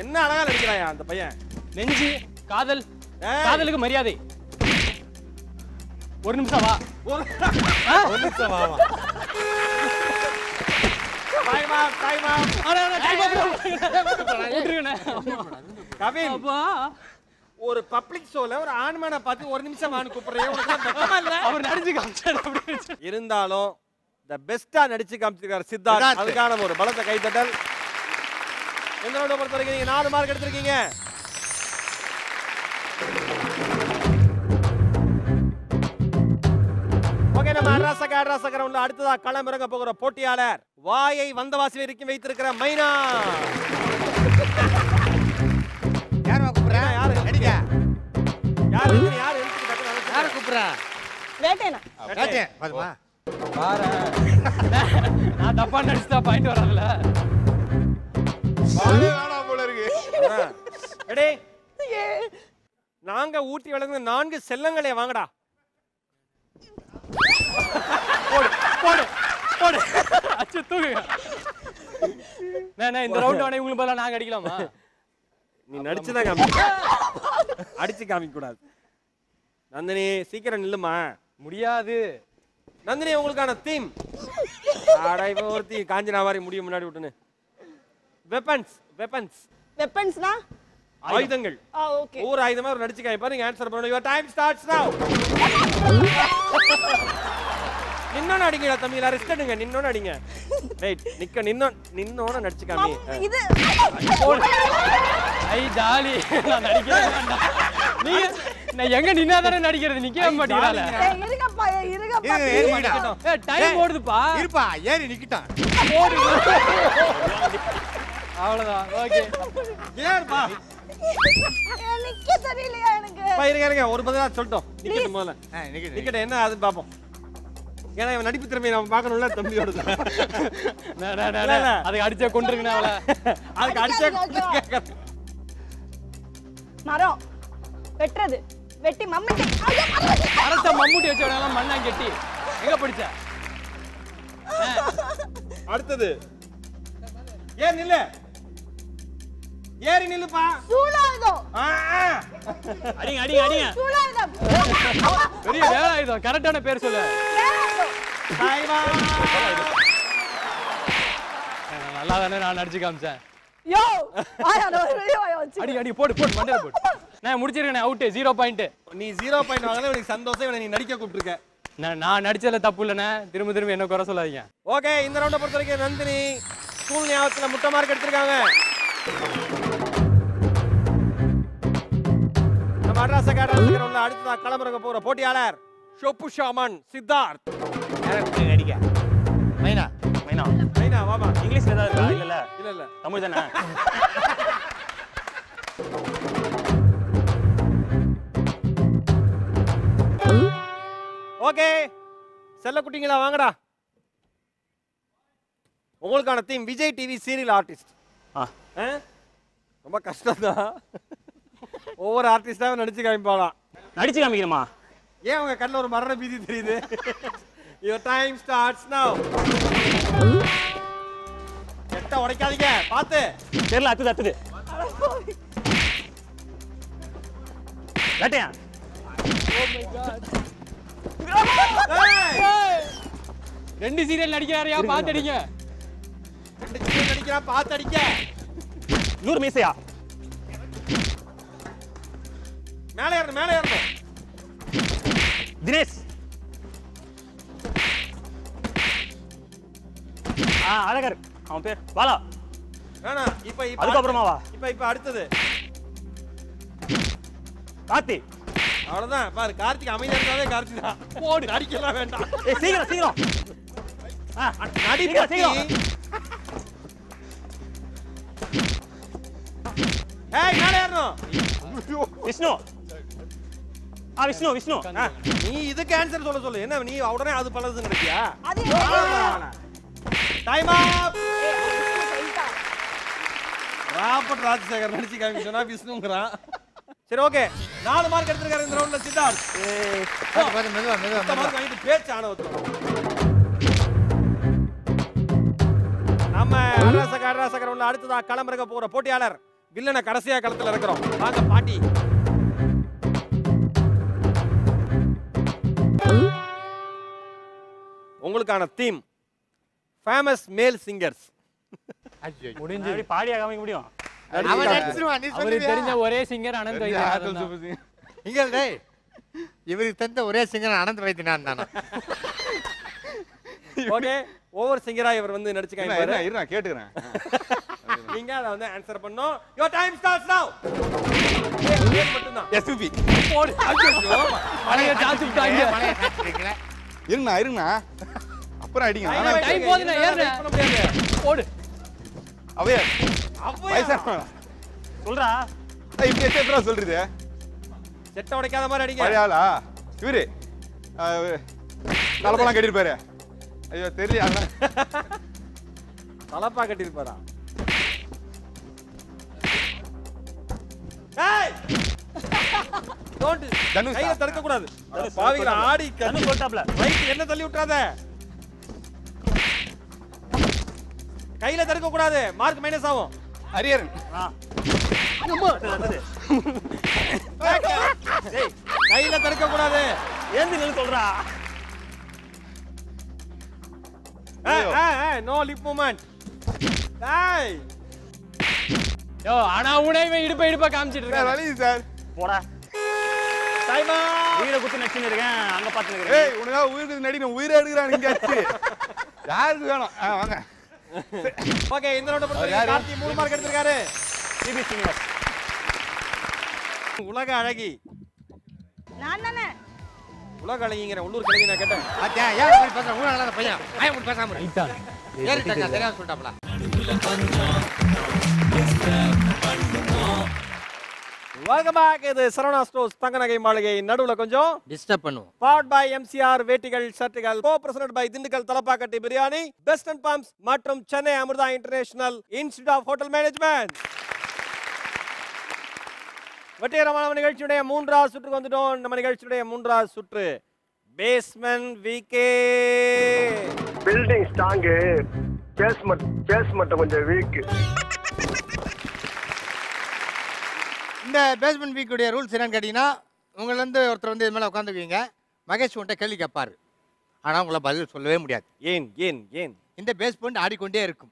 என்ன அழகா நடிக்கிறாயா அந்த பையன். நெஞ்சு காதல் ஏய். காதலுக்கு மரியாதை. ஒரு நிமிஷம் வா. ஒரு நிமிஷம் வாமா time off time off. Kavin ஒரு பப்ளிக் ஷோல ஒரு ஆண்மனை பார்த்து ஒரு நிமிஷம் வான்னு கூப்பிடுறே. உனக்கு வெக்கமா இல்ல? அவர் நடிச்சு காமிச்சாரு. இருந்தாலும் தி பெஸ்டா நடிச்சு காமிச்சிருக்காரு சித்தார்த். அதுக்கான ஒரு பலத்த கைத்தட்டல். எங்களோட பொறுத்த வரைக்கும் நீங்க 4 மார்க் எடுத்திருக்கீங்க. ஓகே, நம்ம அட்ராசக ரவுண்ட்ல அடுத்ததா களம் இறங்க போகிற போட்டியாளர் வாயை வந்தவாசி வரைக்கும் வைத்திருக்கிற மைனா. யார் கூப்பிடுறா? யாரு அடிங்க. யாரு கூப்பிடுறா? வேட்டேனா வேட்டேன் பாருமா. நான் தப்பா நடிச்சுட்டா பாயிண்ட் வரல. போல இருக்கு. ரெடி? நாங்க ஊட்டி வளர்ந்த 4 செல்லங்களே வாங்கடா. போடு போடு போடு. அச்சு தூக்குங்க. நான் இந்த ரவுண்ட் வானே உங்களுக்கு பதிலா நாங்க அடிக்கலாமா? நீ நடிச்சுதான் காமிக்க. அடிச்சு காமிக்க கூடாது. நந்தினி சீக்கிரம் நில்லுமா. முடியாது. நந்தினி உங்களுக்கான தீம். ஆடா இவ ஒருத்தி காஞ்சனா மாதிரி முடிய முன்னாடி விட்டுன்னு. வெப்பன்ஸ் வெப்பன்ஸ் வெப்பன்ஸ்னா ஆயுதங்கள். ஓகே. ஒவ்வொரு ஆயுதமா ஒரு நடிச்சு காமிப்பாரு. நீங்க ஆன்சர் பண்ணணும். யுவர் டைம் ஸ்டார்ட்ஸ் நவ. நின்னோன அடிங்கடா தம்பிங்களா. ரெஸ்ட் எடுங்க. நின்னோன அடிங்க. வெயிட் நிக்க நின்னோன நடிச்சு காமி. இது ஐ ஜாலி. நான் நடிக்கிறேன். நீங்க நான் எங்க நின்னாதானே நடிக்கிறது. நிக்கவே மாட்டீங்களா? இருங்கப்பா இருங்கப்பா. ஏய் டைம் ஓடுதுப்பா. இருப்பா ஏறி நிக்கிட்டான். ஓடு. அவ்வளவுதான். ஓகே. ஏர்பா. நிக்க தெரியலையா எனக்கு? இருங்க ஒரு பதிலா சொல்லிட்டோம். நிக்கட்டும் முதல்ல. நிக்கட்டும் என்ன அதுன்னு பாப்போம். ஏன்னா இவன் நடிப்பு திறமையை நம்ம பார்க்கணும்ல தம்பியோட. அதுக்கு அடிச்சா கொண்டிருக்கணும் அவளை. அதுக்கு அடிச்சா மரம் வெட்டுறது வெட்டி மம்மட்டி. அரச மம்முட்டி வச்சவனால மண்ணா கெட்டி. எங்க படிச்ச? அடுத்தது ஏன் நில்ல. ஏறி நில்லுப்பா. சூலாயுதம். அடிங்க அடிங்க அடிங்க. சூலாயுதம். பெரிய வேலாயுதம். கரெக்டான பேர் சொல்லு. நல்லா தானே நான் நடிச்சு காமிச்சேன். யோ வாயா அடி அடி போடு போடு மண்டையில போடு. நான் முடிச்சிருக்கேன். Out 0 point. நீ 0 பாயிண்ட் வாங்கல. உனக்கு சந்தோஷம். இவனை நீ நடிக்க கூப்பிட்டுருக்க. நான் நடிச்சதுல தப்பு இல்லைண்ணே. திரும்ப என்ன குறை சொல்லாதீங்க. ஓகே, இந்த ரவுண்டை பொறுத்த வரைக்கும் நந்தினி ஸ்கூல் ஞாபகத்தில் முட்டை மார்க் எடுத்திருக்காங்க. நம்ம அட்ராசக ரவுண்ட்ல அடுத்ததா களமிறங்க போற போட்டியாளர் ஷோப்பு ஷாமன் சித்தார்த். அடிக்க மைனா மைனா மைனா வாமா. இங்கிலீஷ்ல ஏதாவது இருக்கா? இல்ல இல்ல இல்ல தமிழ் தானே. ஓகே, செல்ல குட்டிங்களா வாங்கடா. உங்களுக்கான theme Vijay TV serial artist. ரொம்ப கஷ்டம் தான். ஒவ்வொரு ஆர்டிஸ்டாவும் நடிச்சு காமிப்பாளாம். நடிச்சு காமிக்கணுமா? ஏன் உங்க கண்ணில் ஒரு மரண பீதி தெரியுது? யுவர் டைம் ஸ்டார்ட்ஸ் நவ. எட்ட உடைக்காதீங்க பாத்து. தெரியல அத்துது. Oh my god. 2 சீரியல் நடிக்கிறாரியா பாத்து அடிங்க. 2 சீரியல் நடிக்கிறா பாத்து அடிக்க. 100 மீசையா? மேலே ஏறணும். தினேஷ். அழகர். அவன் பேர் பாலா. வேணா இப்ப அதுக்கப்புறமா வா. இப்ப அடுத்தது கார்த்தி. அவ்வளவுதான் பாரு, கார்த்திக் அமைதியா இருந்தாவே கார்த்திக் தான். போடு. நடிக்கலாம் வேண்டாம். சீக்கிரம். நடிப்பத்தி. ஏய் மேலே ஏறணும். விஷ்ணு. விஷ்ணு. நீ இதுக்கு ஆன்சர் சொல்லு. என்ன நீ உடனே அது பலது நினைக்கியா? Time up. ராபர்ட் ராஜசேகர் நடிச்சு காமிக்க சொன்னா விஷ்ணுங்கறான். சரி ஓகே, 4 மார்க் எடுத்துருக்காரு இந்த ரவுண்ட்ல சித்தார்த். மெதுவா மார்க் வாங்கிட்டு பேச்சு ஆனவத்துல நம்ம அரசகர் உள்ள அடுத்ததா களமிறக்க போற போட்டியாளர் வில்லனை கடைசியா களத்துல இருக்கிறோம். வாங்க பாட்டி. உங்களுக்கான தீம் ஃபேமஸ் மேல் சிங்கர்ஸ். முடிஞ்சு பாடியா காமிக்க முடியும்? அவன் நடிச்சிருவான், நீ அவருக்கு சொல்லுவியா? தெரிஞ்ச ஒரே சிங்கர் அனந்த் வைத்தியநாதன் தான். இங்க டேய், இவருக்கு தெரிந்த ஒரே சிங்கர் அனந்த் வைத்தியநாதன் தானா? ஓகே, ஓவர் சிங்கரா இவர் வந்து நடிச்சு காமிப்பாரு. இருடா கேட்டுக்கிறேன். நீங்க அத வந்து ஆன்சர் பண்ணனும். யுவர் டைம் ஸ்டார்ட்ஸ் நவ. மட்டும்தான். எஸ்பி. போடு. மலைய சாச்சு விட்டாங்க. மலைய சாச்சுறீங்களா? இருங்கண்ணா. அப்புறம் அடிங்க. டைம் போதுனா ஏறு. போடு. அவையா. அவையா. சொல்றா. இப்படி எப்படிடா சொல்றது? செட்ட உடைக்காத மாதிரி அடிங்க. பழையாளா? இவரு. தலப்பெல்லாம் கட்டிருப்பாரு. ஐயோ தெரியல. தலப்பா கட்டிருப்பாரா? ஏய்! டோன்ட் கைய தடுக்க கூடாது. பாவிகளா ஆடி கண்ணு போட்டாப்ல. ரைட் என்ன தள்ளி விட்டுறாத. கையில தடுக்க கூடாது. மார்க் மைனஸ் ஆகும். ஹரியரன். டேய் கையில தடுக்க கூடாது. ஏந்து நின்னு சொல்றா. No lip movement. டேய். யோ ஆனா உடைவே இடுப்ப காமிச்சிட்டு இருக்காரு. வலி சார். போடா. டைம் உயிரை குத்து நடிச்சுன்னு இருக்கேன். அங்க பாத்துன்னு இருக்கேன். ஏய் உனக்கா உயிருக்கு நடி, நான் உயிரை எடுக்கறான் இங்க அடிச்சு. யாருக்கு வேணும்? வாங்க. ஓகே, இந்த ரவுண்ட் பொறுத்தவரைக்கும் கார்த்தி 3 மார்க் எடுத்திருக்காரு. டிபி சிங்கர். உலக அழகி. நான் தானே. உலக அழகிங்கற உள்ளூர் கழகி நான் கேட்டேன். அச்சா ஏன் இப்படி பேசுற? ஊர நல்ல பையன். ஐயா இப்படி பேசாம இரு. ரைட்டா. ஏறி தங்க தெரியாம சொல்லிட்டாப்ல. Welcome back. இது சரவணா ஸ்டோர்ஸ் தங்க நகை மாளிகை. நடுவுல கொஞ்சம் டிஸ்டர்ப் பண்ணுவோம். பவர்ட் பை எம்சிஆர் வேட்டிகள் ஷர்ட்டுகள். Co present by Dindigul Thalappakatti biryani, best and bumps மற்றும் Chennai Amrita international institute of hotel management. வெற்றிகரமான நிகழ்ச்சியுடைய 3வது சுற்றுக்கு வந்துட்டோம். நம்ம நிகழ்ச்சியுடைய 3வது சுற்று basement weak. Building strong, basement கொஞ்சம் வீக். இந்த பேஸ்மெண்ட் வீக்குடைய ரூல்ஸ் என்னன்னு கேட்டிங்கன்னா, உங்களிலேருந்து ஒருத்தர் வந்து இது மேலே உட்காந்துக்குவீங்க. மகேஷ் உன்ட்ட கேள்வி கேட்பார். ஆனால் உங்களை பதில் சொல்லவே முடியாது. ஏன் ஏன் ஏன் இந்த பேஸ்மெண்ட் ஆடிக்கொண்டே இருக்கும்.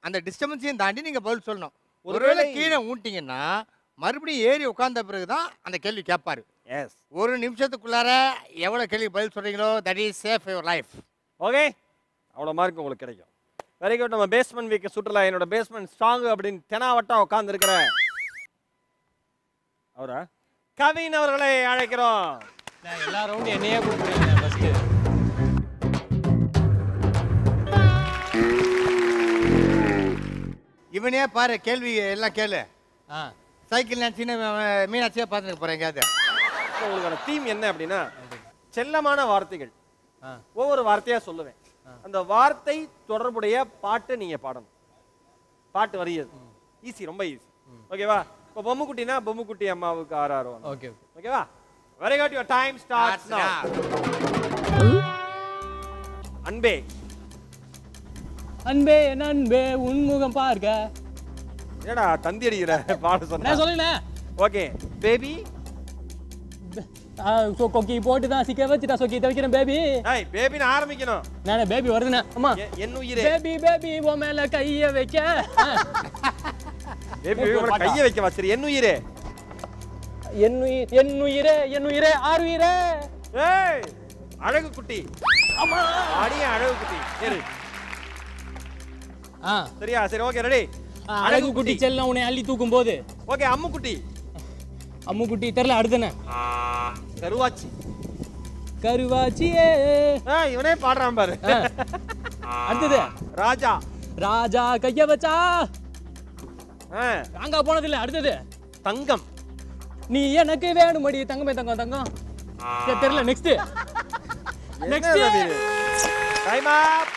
அந்த டிஸ்டர்பன்ஸையும் தாண்டி நீங்கள் பதில் சொல்லணும். ஒருவேளை கீழே ஊட்டிங்கன்னா மறுபடியும் ஏறி உட்கார்ந்த பிறகு தான் அந்த கேள்வி கேட்பார். எஸ். ஒரு நிமிஷத்துக்குள்ளார எவ்வளோ கேள்வி பதில் சொல்கிறீங்களோ that is safe your life. Okay, அவ்வளோ மார்க் உங்களுக்கு கிடைக்கும். Very good. நம்ம பேஸ்மெண்ட் வீக் சுற்றுலா என்னோட பேஸ்மெண்ட் ஸ்ட்ராங் அப்படின்னு தெனாவட்டா உட்காந்துருக்கிற அவரா கவின் அவர்களை அழைக்கிறோம். எல்லா ரவுண்ட் என்னையே கூப்பிடுறீங்க ஃபர்ஸ்ட். இவனே பாரு, கேள்வி எல்லாம் கேளு. சைக்கிள் நினச்சின்னு மீனாட்சியாக பார்த்துட்டு போகிறேன் எங்கேயாவது. உங்களுக்கான தீம் என்ன அப்படின்னா, செல்லமான வார்த்தைகள். ஒவ்வொரு வார்த்தையா சொல்லுவேன். அந்த வார்த்தை தொடர்புடைய பாட்டு நீங்க பாடணும். பாட்டு வரியது ஈஸி, ரொம்ப ஈஸி. ஓகேவா? இப்போ பொம்முக்குட்டினா பொம்முக்குட்டி அம்மாவுக்கு ஆறாரோ. ஓகே ஓகேவா? Very good. Your time starts நவ. அன்பே. அன்பே என் அன்பே உன்முகம் பார்க்க. என்னடா தந்தி அடிக்கிற பாட சொன்னா? நான் சொல்லல. ஓகே. பேபி. கொக்கி போட்டு தான் சிக்க வச்சுட்டா சொக்கி தவிக்கிறேன் பேபி. ஏய் பேபின்னு ஆரம்பிக்கணும். நானே பேபி வருதுண்ணே. அம்மா என் உயிரே. பேபி உன் மேல கைய வைக்க. பேபி உன் கைய வைக்க சரி. என் உயிரே. என் உயிரே ஆறுயிரே. ஏய் அழகு குட்டி. அம்மா அடியே அழகு குட்டி. சரி. சரியா சரி ஓகே ரெடி. அழகு குட்டி செல்லம் உன்னை அள்ளி தூக்கும் போது. ஓகே அம்மு குட்டி. அம்மு குட்டி தெரியல அடுத்தன. கருவாச்சி. கருவாச்சியே. இவனே பாடுறான் பாரு. அடுத்தது ராஜா கைய வச்சா. ராங்கா போனது இல்ல. அடுத்தது தங்கம். நீ எனக்கு வேணுமடி தங்கமே தங்கம். தெரியல. Next time up.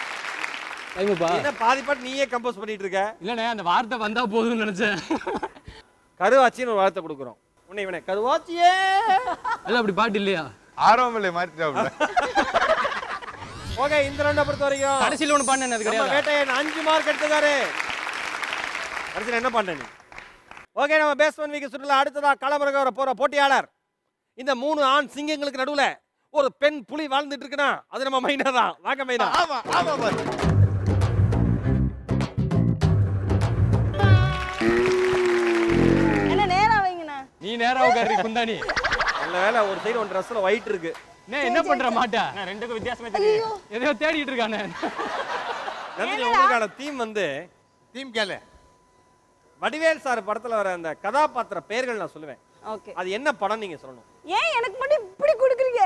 டைம்ப்பா. என்ன பாதி பாட்டு நீயே கம்போஸ் பண்ணிட்டு இருக்க? இல்லனே அந்த வார்த்தை வந்தா போதும்னு நினைச்சேன். கருவாச்சின்னு ஒரு வார்த்தை கொடுக்குறோம். உன்னை இவனே கருவாச்சியே. அது அப்படி பாட்டு இல்லையா? ஆரோமலே மாத்திட்டாப்ல. ஓகே இந்த ரவுண்ட பொறுத்த வரைக்கும் கடைசில ஒன்னு பண்ணேன் அது கிடையாது. வேட்டையன் 5 மார்க் எடுத்துட்டாரு. கடைசில என்ன பண்ண நீ? ஓகே நம்ம பேஸ்மன் வீக் சுற்றுலா அடுத்ததா களமிறங்க போற போட்டியாளர். இந்த 3 ஆண் சிங்கங்களுக்கு நடுவுல ஒரு பெண் புலி வாழ்ந்துட்டு இருக்குனா அது நம்ம மைனா தான். வாங்க மைனா. ஆமா பாஸ். என்ன நேரா வைங்கண்ணா. நீ நேரா உட்கார்றீ குந்தானி. நல்ல வேளை ஒரு சைடு ஒன் ட்ரெஸ்ல ஒயிட் இருக்கு. என்ன பண்ற மாட்டா? நான் ரெண்டுக்கும் வித்தியாசமே தெரியல. எதையோ தேடிட்டு இருக்கானே. நந்தினி உங்களுக்கான தீம் வந்து டீம் கேளு. வடிவேல் சார் படத்துல வர அந்த கதாபாத்திர பெயர்கள் நான் சொல்லுவேன். ஓகே. அது என்ன படம் நீங்க சொல்லணும். ஏன் எனக்கு மட்டும் இப்படி குடுக்குறீங்க?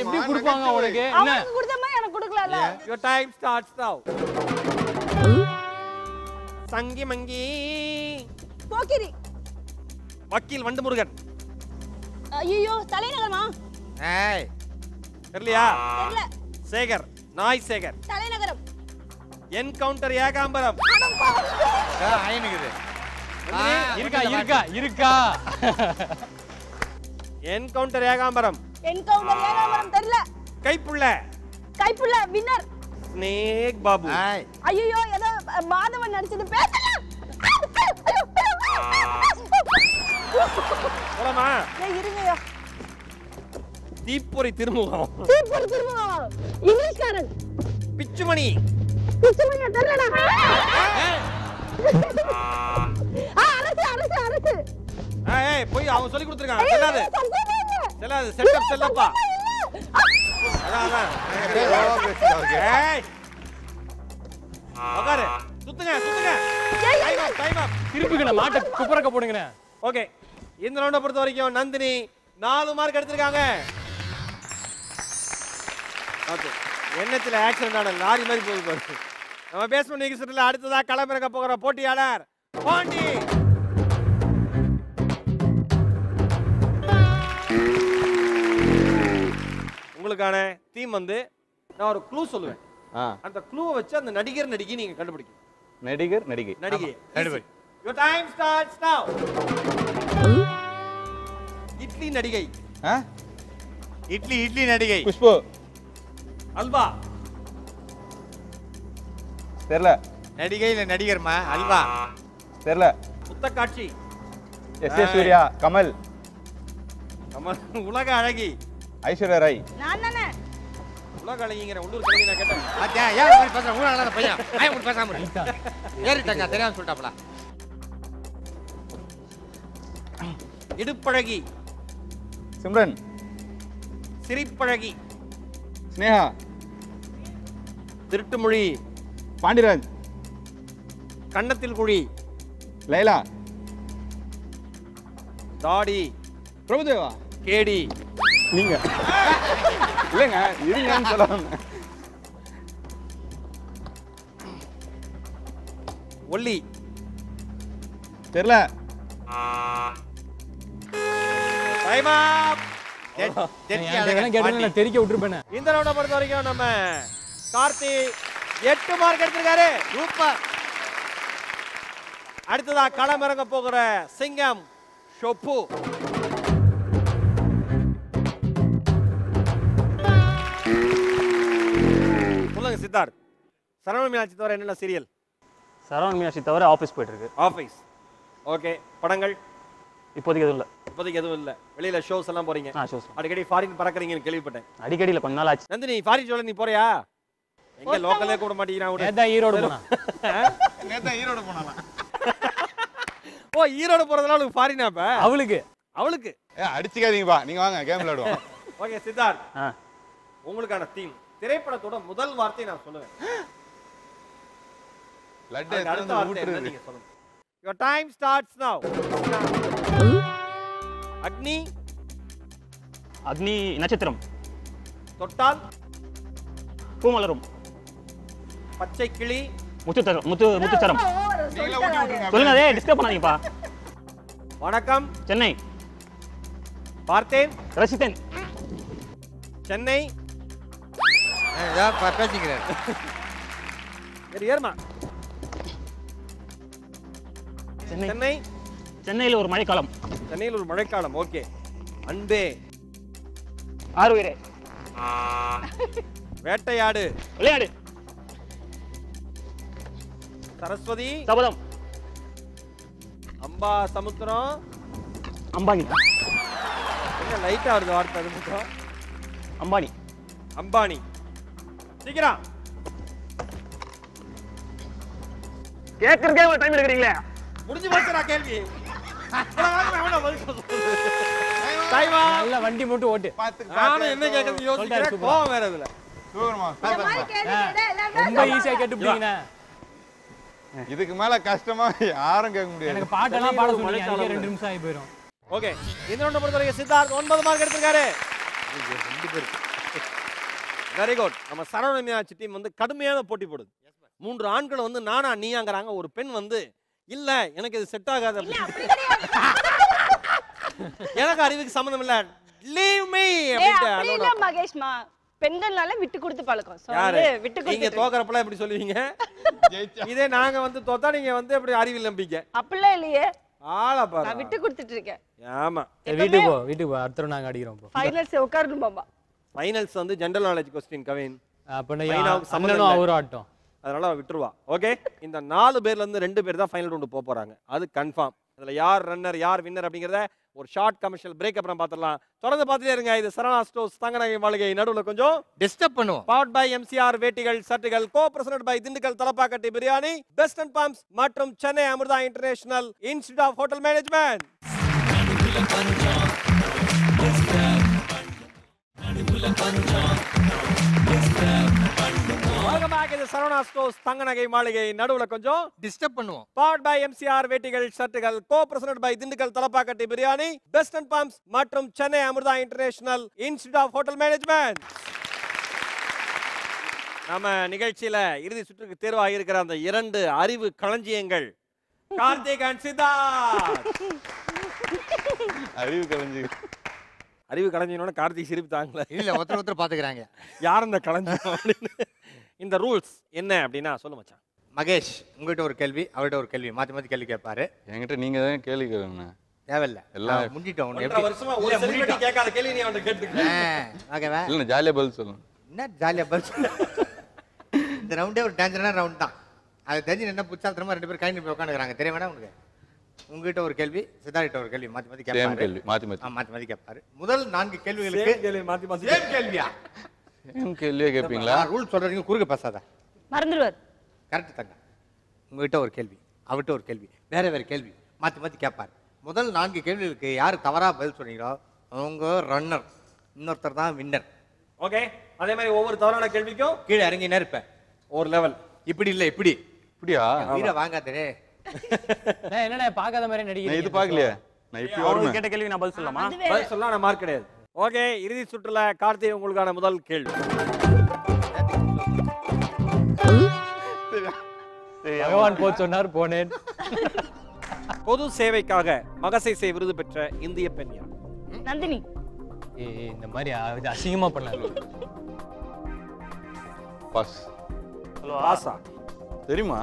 எப்படி கொடுப்பாங்க உனக்கு? என்ன அவங்களுக்கு கொடுத்த மாதிரி எனக்கு கொடுக்கலாம்ல. Your time starts now. சங்கி மங்கி. போக்கிரி. வக்கீல் வண்டு முருகன். ஐயோ தலைநகரமா? ஏய் தெரியலையா? தெரியல. சேகர் நாய் சேகர். தலைநகரம். என்கவுண்டர் ஏகாம்பரம். ஆயனுக்குது. இருக்கா. என்கவுண்டர் ஏகாம்பரம். என்கவுண்டர் ஏகாம்பரம் தெரியல. கைப்புள்ள வின்னர். ஸ்னேக் பாபு. ஐயோ ஏதோ மாதவன் நடிச்சது பேசல. போலாமா? ஏய் இருங்கயா. தீப்பொறி திருமுகம். இங்கிலீஷ்காரன். பிச்சுமணி. தெரியலடா. அரசு. ஏய் போய் அவன் சொல்லி கொடுத்திருக்கான். செல்லாது செட்டப் செல்லப்பா. அதான். ஏய் உட்காரு. சுத்துங்க. டைம் அப். திருப்புங்கண்ணே மாட்டை குப்புறக்க போடுங்கண்ணே. ஓகே இந்த ரவுண்டை பொறுத்த வரைக்கும் நந்தினி 4 மார்க் எடுத்திருக்காங்க. ஓகே எண்ணத்துல ஆக்சிடென்ட் ஆன லாரி மாதிரி போகுது பாரு. நம்ம பேஸ்மெண்ட் நிகழ்ச்சியில் அடுத்ததா களமிறங்க போகிற போட்டியாளர் பாண்டி. உங்களுக்கான தீம் வந்து நான் ஒரு க்ளூ சொல்லுவேன். அந்த க்ளூவை வச்சு அந்த நடிகர் நடிகை நீங்க கண்டுபிடிக்கணும். நடிகை. Your time starts now. Idli நடிகை. இட்லி நடிகை. குஷ்பு. அல்வா. தெரியல. நடிகை இல்ல நடிகர்மா. அல்வா. தெரியல. புத்தக்காட்சி. எஸ் சூர்யா. கமல். உலக அழகி. ஐஸ்வர்யா ராய். நான் தானே. உலக அழகிங்கிற உள்ளூர் கல்வி நான் கேட்டேன். அச்சா ஏன் இப்படி பேசுற? ஊரா நல்ல பையன். ஐயா இப்படி பேசாம இரு. ஏறிட்டாங்க தெரியாம சொல்லிட்டாப்ல. இடுப்பழகி. சிம்ரன். சிரிப்பழகி. ஸ்னேகா. திருட்டுமொழி. பாண்டிராஜ். கண்ணத்தில் குழி. லைலா. தாடி. பிரபுதேவா. கேடி. நீங்க இல்லைங்க இருங்கன்னு சொல்ல. ஒல்லி. தெரியல. டைம் அப். தெரிக்க விட்டுருப்பேன். இந்த ரவுண்டை பொறுத்த வரைக்கும் நம்ம கார்த்தி 8 மார்க் எடுத்திருக்காரு. சூப்பர். அடுத்ததா களமிறங்க போகிற சிங்கம் ஷொப்பு. சொல்லுங்க சித்தார்த். சரவண மீனாட்சி தவிர என்னென்ன சீரியல்? சரவண மீனாட்சி தவிர ஆஃபீஸ் போயிட்டு இருக்கு. ஆஃபீஸ். ஓகே படங்கள். இப்போதைக்கு எதுவும் இல்லை. இப்போதைக்கு எதுவும் இல்ல. வெளியில ஷோஸ் எல்லாம் போறீங்க. ஷோஸ் அடிக்கடி ஃபாரின் பறக்கறீங்கன்னு கேள்விப்பட்டேன். அடிக்கடி இல்லை, கொஞ்ச நாள் ஆச்சு. நந்தினி ஃபாரின் ஷோல நீ போறியா? எங்க லோக்கல்லே கூட மாட்டீங்கறான் விடு. நேத்தா ஈரோடு போனா. நேத்தா ஈரோடு போனானா? ஓ ஈரோடு போறதனால உங்களுக்கு ஃபாரினா அப்ப? அவளுக்கு அடிச்சுக்காதீங்கப்பா, நீங்க வாங்க கேம் விளையாடுவோம். ஓகே சித்தார்த், உங்களுக்கான தீம் திரைப்படத்தோட முதல் வார்த்தை நான் சொல்லுவேன். லட்டு அடுத்த வார்த்தை என்ன நீங்க சொல்லுங்க. Your time starts now. அக்னி. அக்னி நட்சத்திரம். தொட்டால் பூமலரும். பச்சை கிளி. முத்துச்சரம். சொல்லுங்க, அதே டிஸ்டர்ப் பண்ணாதீங்கப்பா. வணக்கம் சென்னை. பார்த்தேன் ரசித்தேன். சென்னை. பேசிக்கிறேன். ஏறுமா. சென்னை. சென்னையில் ஒரு மழைக்காலம். சென்னையில் ஒரு மழைக்காலம். ஓகே. அன்பே. ஆறுயிரே. வேட்டையாடு. விளையாடு. சரஸ்வதி. சபதம். அம்பா சமுத்திரம். அம்பானி. என்ன லைட்டா வருது வார்த்தை அது? அம்பானி. அம்பானி. சீக்கிரம் கேட்கறதுக்கே ஒரு டைம் எடுக்கிறீங்களே. முடிஞ்சு போச்சுடா கேள்வி. நல்ல வண்டி மட்டும் ஓட்டு. நானும் என்ன கேட்கறது யோசிக்கிறேன். கோவம் வேற இதுல. ரொம்ப ஈஸியா கேட்டுப்பீங்கண்ணே. இதுக்கு மேல கஷ்டமா யாரும் கேட்க முடியாது. எனக்கு பாட்டெல்லாம் பாட சொன்னீங்க, அதுக்கே 2 நிமிஷம் ஆகி போயிடும். ஓகே, இந்த ரவுண்ட பொறுத்தவரைக்கும் சித்தார்த் 9 மார்க் எடுத்திருக்காரு. Very good. நம்ம சரவண மீனாட்சி டீம் வந்து கடுமையான போட்டி போடுது. 3 ஆண்கள் வந்து நானா நீயாங்கறாங்க. ஒரு பெண் வந்து இல்ல எனக்கு இது செட் ஆகாது. எனக்கு அறிவுக்கு சம்பந்தம் இல்ல, லீவ் மீ அப்படி இல்ல மகேஷ்மா, பெண்கள்னால விட்டு கொடுத்து பழக்கம். சோ வந்து விட்டு கொடுத்து. நீங்க தோக்கறப்பல எப்படி சொல்லுவீங்க? இதே நாங்க வந்து தோத்தா நீங்க வந்து எப்படி அறிவில் நம்பிங்க? அப்படிலாம் இல்லையே. ஆளா பாரு. நான் விட்டு கொடுத்துட்டு இருக்கேன். ஆமா. வீட்டுக்கு போ. அடுத்த நாங்க அடிக்கிறோம். ஃபைனல்ஸ் உட்காரணும் பாபா. ஃபைனல்ஸ் வந்து ஜெனரல் நாலேஜ் क्वेश्चन கவின். அப்ப சம்மந்தனும் அவரும் ஆட்டம். அதனால விட்டுருவா. ஓகே, இந்த 4 பேர்ல இருந்து 2 பேர் தான் ஃபைனல் ரவுண்ட் போறாங்க. அது கன்ஃபார்ம். அதுல யார் ரன்னர் யார் வின்னர் அப்படிங்கறத ஒரு ஷார்ட் கமர்ஷியல் பிரேக் அப்புறம் பாத்துறலாம். தொடர்ந்து பாத்துட்டே இருங்க. இது சரவணா ஸ்டோர்ஸ் தங்கநகை மாளிகை. நடுவுல கொஞ்சம் டிஸ்டர்ப் பண்ணுவோம். பவர்ட் பை MCR வேட்டிகள் சட்டுகள், co present by Dindigul Thalappakatti biryani, best and bumps மற்றும் Chennai Amrita international institute of hotel management. Welcome back. இது சரவணா ஸ்டோர்ஸ் தங்கநகை மாளிகை. நடுவுல கொஞ்சம் டிஸ்டர்ப் பண்ணுவோம். பவர்ட் பை MCR வேட்டிகள் சட்டுகள், co present by Dindigul Thalappakatti biryani, best and bumps மற்றும் Chennai Amrita international institute of hotel management. நம்ம நிகழ்ச்சியில இறுதி சுற்றுக்கு தேர்வாகி இருக்கிற அந்த 2 அறிவு களஞ்சியங்கள் கார்த்திக் அண்ட் சித்தார்த். அறிவு களஞ்சியனோட கார்த்திக் சிரிப்பு தாங்கல. இல்ல ஒருத்தர் பாத்துக்கறாங்க. யார் அந்த களஞ்சியம் அப்படின்னு. இந்த ரூல்ஸ் என்ன அப்படின்னா சொல்லு மச்சான். மகேஷ், உங்ககிட்ட ஒரு கேள்வி, அவர்கிட்ட ஒரு கேள்வி, மாத்தி மாத்தி கேள்வி கேட்பாரு. என்கிட்ட நீங்க தான் கேள்வி கேட்கணும். தேவையில்ல, எல்லாம் முண்டிட்டோம். எப்படி வருஷமா ஒரு செலிபிரிட்டி கேட்காத கேள்வி நீ அவன்கிட்ட கேட்டுக்க. ஓகேவா? இல்ல ஜாலியா பதில் சொல்லணும். என்ன ஜாலியா பதில்? இந்த ரவுண்டே ஒரு டேஞ்சரான ரவுண்ட் தான். அது தெரிஞ்சு என்ன புச்சாத்திரமா 2 பேர் கைந்து போய் உட்காந்துக்கிறாங்க. தெரிய வேணா உங்களுக்கு? உங்ககிட்ட ஒரு கேள்வி, சித்தார்கிட்ட ஒரு கேள்வி, மாத்தி மாத்தி கேட்பாரு. கேள்வி மாத்தி மாத்தி கேட்பாரு. முதல் 4 கேள்விகளுக்கு கேள்வி மாத்தி மாத்தி சேம் கேள்வியா? கேள்வியே கேட்பீங்களா? ரூல் சொல்றீங்க, குறுக்க பேசாத. மறந்துடுவார். கரெக்ட் தாங்க. உங்ககிட்ட ஒரு கேள்வி, அவர்கிட்ட ஒரு கேள்வி, வேற வேற கேள்வி மாத்தி மாத்தி கேட்பாரு. முதல் 4 கேள்விகளுக்கு யார் தவறா பதில் சொன்னீங்களோ அவங்க ரன்னர், இன்னொருத்தர் தான் வின்னர். ஓகே, அதே மாதிரி ஒவ்வொரு தவறான கேள்விக்கும் கீழே இறங்கினே இருப்பேன். ஒரு லெவல். இப்படி இல்ல இப்படி. இப்படியா? வீர வாங்காதே. என்னடா பார்க்காத மாதிரி நடிக்கிறீங்க? நான் இது பார்க்கலையே. நான் இப்படி வரணும். கேட்ட கேள்வி நான் பதில் சொல்லலாமா? பதில் சொல்லலாம், நான் மார்க் கிடையாது. ஓகே, இறுதி சுற்றுல கார்த்திக் உங்களுக்கான முதல் கேள்வி. பகவான் போ சொன்னார், போனேன். பொது சேவைக்காக மகசேசே விருது பெற்ற இந்திய பெண் யார்? நந்தினி. இந்த மாதிரி அசிங்கமா பண்ணாரு. பாஸ். பாஸா? தெரியுமா?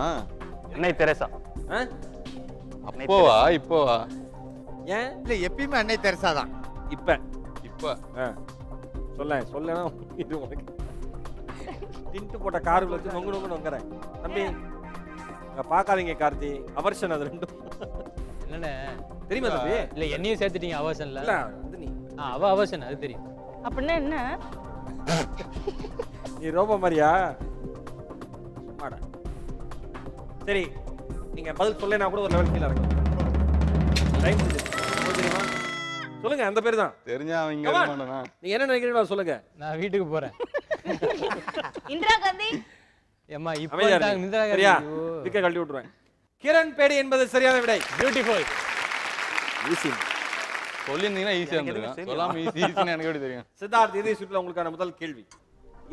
அன்னை தெரேசா. அப்போவா இப்போவா? ஏன் இல்ல எப்பயுமே அன்னை தெரசா தான். இப்ப சொல்லனா இது உனக்கு டின்ட் போட்ட காருல வச்சு நொங்கு நொங்குறேன் தம்பி. பாக்காதீங்க கார்த்தி, அவர்ஷன் அது ரெண்டும். என்னண்ணே தெரியுமா தம்பி? இல்ல என்னையும் சேர்த்துட்டீங்க அவசன்ல. இல்ல வந்து நீ அவ அவசன் அது தெரியும். அப்படின்னா என்ன? நீ ரோபோ மாதிரியா? சும்மாடா. சரி நீங்க பதில் சொல்லலைன்னா கூட ஒரு லெவல் கீழ இறங்கும். டைம் தெரியுமா? சொல்லுங்க அந்த பேர் தான். தெரிஞ்சா அவங்க Come on. மாட்டானா? நீங்க என்ன நினைக்கிறீங்களோ சொல்லுங்க. நான் வீட்டுக்கு போறேன். இந்திரா காந்தி. ஏம்மா இப்போ அமைதியா தான் இருங்க. இந்திரா காந்தி. சரியா? ஐயோ. விக்க கழட்டி விட்டுருவேன். கிரண் பேடி என்பது சரியான விடை. பியூட்டிஃபுல். ஈஸி. சொல்லியிருந்தீங்கன்னா ஈஸியா இருந்திருக்கும். சொல்லாம ஈஸின்னு எனக்கு எப்படி தெரியும்? சித்தார்த் இறுதி சுற்றுல உங்களுக்கான முதல் கேள்வி.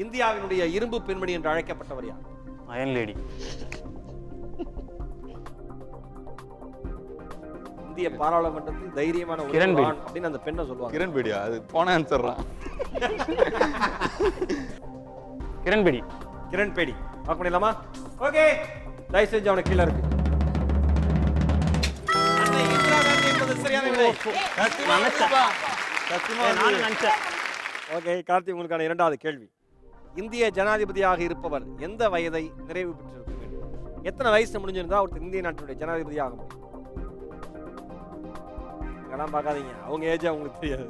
இந்தியாவினுடைய இரும்பு பெண்மணி என்று அழைக்கப்பட்டவர் யார்? Iron lady. இந்திய பாராளுமன்றத்தில் தைரியமான ஒரு கிரண் பேடி. ஆண் அப்படின்னு அந்த பெண்ணை சொல்லுவாங்க. கிரண் பேடியா? அது போன ஆன்சர்ரா. கிரண் பேடி. கிரண் பேடி. பார்க்க முடியலாமா? ஓகே. தயவு செஞ்சு அவனை கீழே இருக்கு. அன்னை இந்திரா காந்தி என்பது சரியான விடை. நானும் நினைச்சேன். ஓகே கார்த்தி, உங்களுக்கான இரண்டாவது கேள்வி. இந்திய ஜனாதிபதியாக இருப்பவர் எந்த வயதை நிறைவு பெற்றிருக்க வேண்டும்? எத்தனை வயசு முடிஞ்சிருந்தா ஒருத்தர் இந்திய நாட்டினுடைய ஜனாதிபதி ஆக முடியும்? இதெல்லாம் பார்க்காதீங்க, அவங்க ஏஜ் அவங்களுக்கு தெரியாது.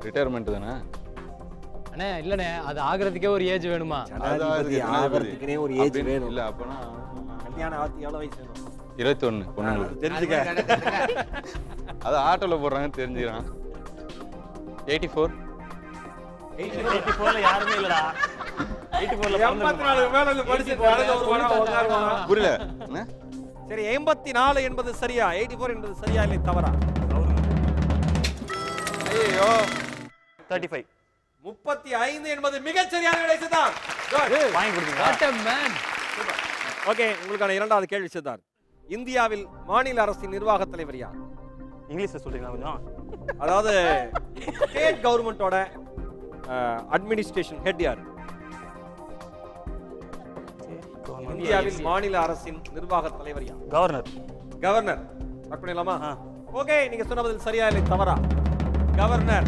ரிட்டையர்மெண்ட் தானே? அண்ணே இல்லண்ணே அது ஆகிறதுக்கே ஒரு ஏஜ் வேணுமா? ஜனாதிபதி ஆகிறதுக்குனே ஒரு ஏஜ் வேணும். இல்ல அப்பனா கல்யாணம் ஆகி எவ்வளவு வயசு வேணும்? 21 பொண்ணுங்களுக்கு. தெரிஞ்சுக்க. அது ஆட்டோல போடுறாங்கன்னு தெரிஞ்சுக்கிறான். 84. 84ல யாருமே இல்லடா. 84ல 84 மேல இருந்து படிச்சு நடந்து ஒரு வாரம் உட்காருவானா? புரியல என்ன? சரி 84 என்பது சரியா? 84 என்பது சரியா இல்லை தவறா? ஐயோ 35. 35 என்பது மிகச் சரியான விடை சித்தார்த். வாங்கி கொடுத்தீங்களா? What a man. ஓகே, உங்களுக்கான இரண்டாவது கேள்வி சித்தார்த். இந்தியாவில் மாநில அரசின் நிர்வாக தலைவர் யார்? இங்கிலீஷ்ல சொல்றீங்களா கொஞ்சம்? அதாவது ஸ்டேட் கவர்மெண்டோட அட்மினிஸ்ட்ரேஷன் ஹெட் யார்? இந்தியாவில் மாநில அரசின் நிர்வாக தலைவர் யார்? கவர்னர். கவர்னர். பண்ணிடலாமா? ஓகே, நீங்க சொன்ன பதில் சரியா இல்லை தவறா? கவர்னர்.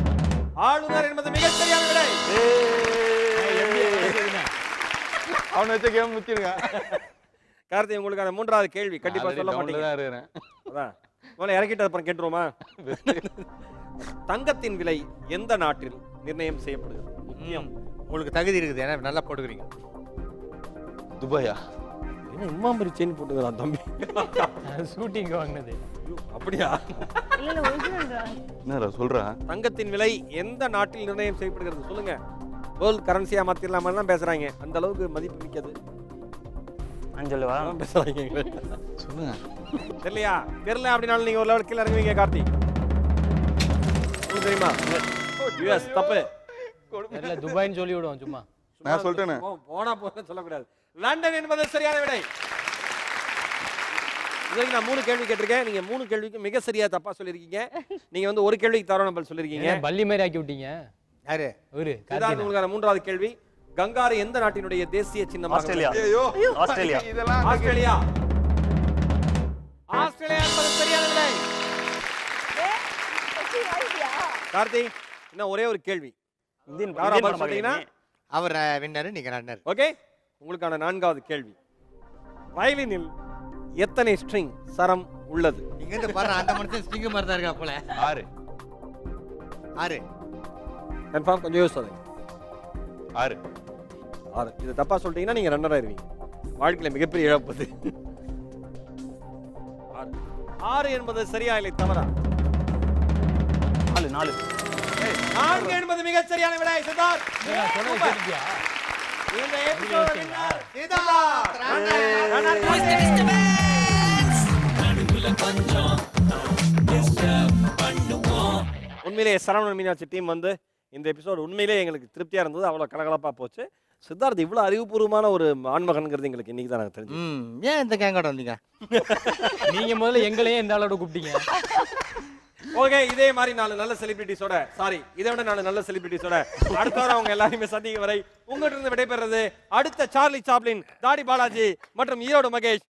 ஆளுநர் என்பது மிகச் சரியான விடை. அவனை வச்ச கேம் முச்சிருங்க. கார்த்தி, உங்களுக்கான மூன்றாவது கேள்வி. கண்டிப்பா சொல்ல மாட்டீங்க. அதான் முதல்ல இறக்கிட்டு அப்புறம் கேட்டுருவோமா? தங்கத்தின் விலை எந்த நாட்டில் நிர்ணயம் செய்யப்படுகிறது? முக்கியம். உங்களுக்கு தகுதி இருக்குது, ஏன்னா நல்லா போட்டுக்கிறீங்க. துபாயா? என்ன இம்மாம்பரி செயின் போட்டுக்கிறான் தம்பி? ஷூட்டிங் வாங்கினது. அப்படியா? இல்ல ஒரிஜினல்டா. என்னடா சொல்றா? தங்கத்தின் விலை எந்த நாட்டில் நிர்ணயம் செய்யப்படுகிறது சொல்லுங்க. வேர்ல்ட் கரன்சியா மாத்திரலாமெல்லாம் பேசுறாங்க. அந்த அளவுக்கு மதிப்பு மிக்கது. அஞ்சல்வா பேசுறாங்க. சொல்லுங்க. தெரியலையா? தெரியல அப்படினாலும் நீங்க ஒரு லெவல் கீழ இறங்குவீங்க கார்த்தி. உங்களுக்கு தெரியுமா? யுஎஸ். தப்பு. இல்ல துபாய்னு சொல்லி விடுவோம் சும்மா. நான் சொல்லிட்டேனே. போனா போறேன்னு சொல்லக்கூடாது. லண்டன் என்பது சரியான விடை. இதுவரைக்கும் நான் 3 கேள்வி கேட்டிருக்கேன். நீங்க 3 கேள்விக்கு மிக சரியா தப்பா சொல்லிருக்கீங்க. நீங்க வந்து ஒரு கேள்விக்கு தவறான பதில் சொல்லிருக்கீங்க. பள்ளி மாதிரி ஆக்கி விட்டீங்க. யாரு? ஒரு சித்தார்த், உங்களுக்கான மூன்றாவது கேள்வி. கங்காரு எந்த நாட்டினுடைய தேசிய சின்னமாக? ஆஸ்திரேலியா. ஐயோ ஆஸ்திரேலியா. இதெல்லாம் ஆஸ்திரேலியா. ஆஸ்திரேலியா என்பது சரியான விடை. கார்த்தி, இன்னும் ஒரே ஒரு கேள்வி. இந்தியன் யாரா பதில் சொல்றீங்கன்னா அவர் வின்னரு, நீங்க ரன்னர். ஓகே. உங்களுக்கான 4வது கேள்வி. வயலினில் எத்தனை ஸ்ட்ரிங் சரம் உள்ளது? இங்க இருந்து பாரு, அந்த மனுஷன் ஸ்டிங் மாதிரி தான் இருக்கா போல. 6. 6. கன்ஃபார்ம்? கொஞ்சம் யோசிச்சு 6. 6. இது தப்பா சொல்லிட்டீங்கன்னா நீங்க ரன்னர் ஆயிருவீங்க. வாழ்க்கையில மிகப்பெரிய இழப்பு. 6 என்பது சரியா இல்லை தவறா? 4. 4 என்பது மிகச் சரியான விடை. சித்தார்த். சொன்னது கேட்டியா? இந்த எபிசோட் வின்னர் சித்தார்த். ரன்னர் உண்மையிலேயே சரவணன் மீனாட்சி டீம் வந்து இந்த எபிசோடு உண்மையிலேயே எங்களுக்கு திருப்தியா இருந்தது. அவ்வளோ கலகலப்பா போச்சு. சித்தார்த் இவ்வளோ அறிவுபூர்வமான ஒரு ஆண்மகன்கிறது எங்களுக்கு இன்னைக்கு தான் எனக்கு தெரிஞ்சு. ஏன் இந்த கேங்கோட வந்தீங்க? நீங்க முதல்ல எங்களையே இந்த ஆளோட கூப்பிட்டீங்க. ஓகே, இதே மாதிரி 4 நல்ல செலிபிரிட்டிஸோட, சாரி இதை விட 4 நல்ல செலிபிரிட்டிஸோட அடுத்த வாரம் அவங்க எல்லாரையுமே சந்திக்கும் வரை உங்கள்கிட்ட இருந்து விடைபெறுறது அடுத்த சார்லி சாப்ளின், தாடி பாலாஜி மற்றும் ஈரோடு மகேஷ்.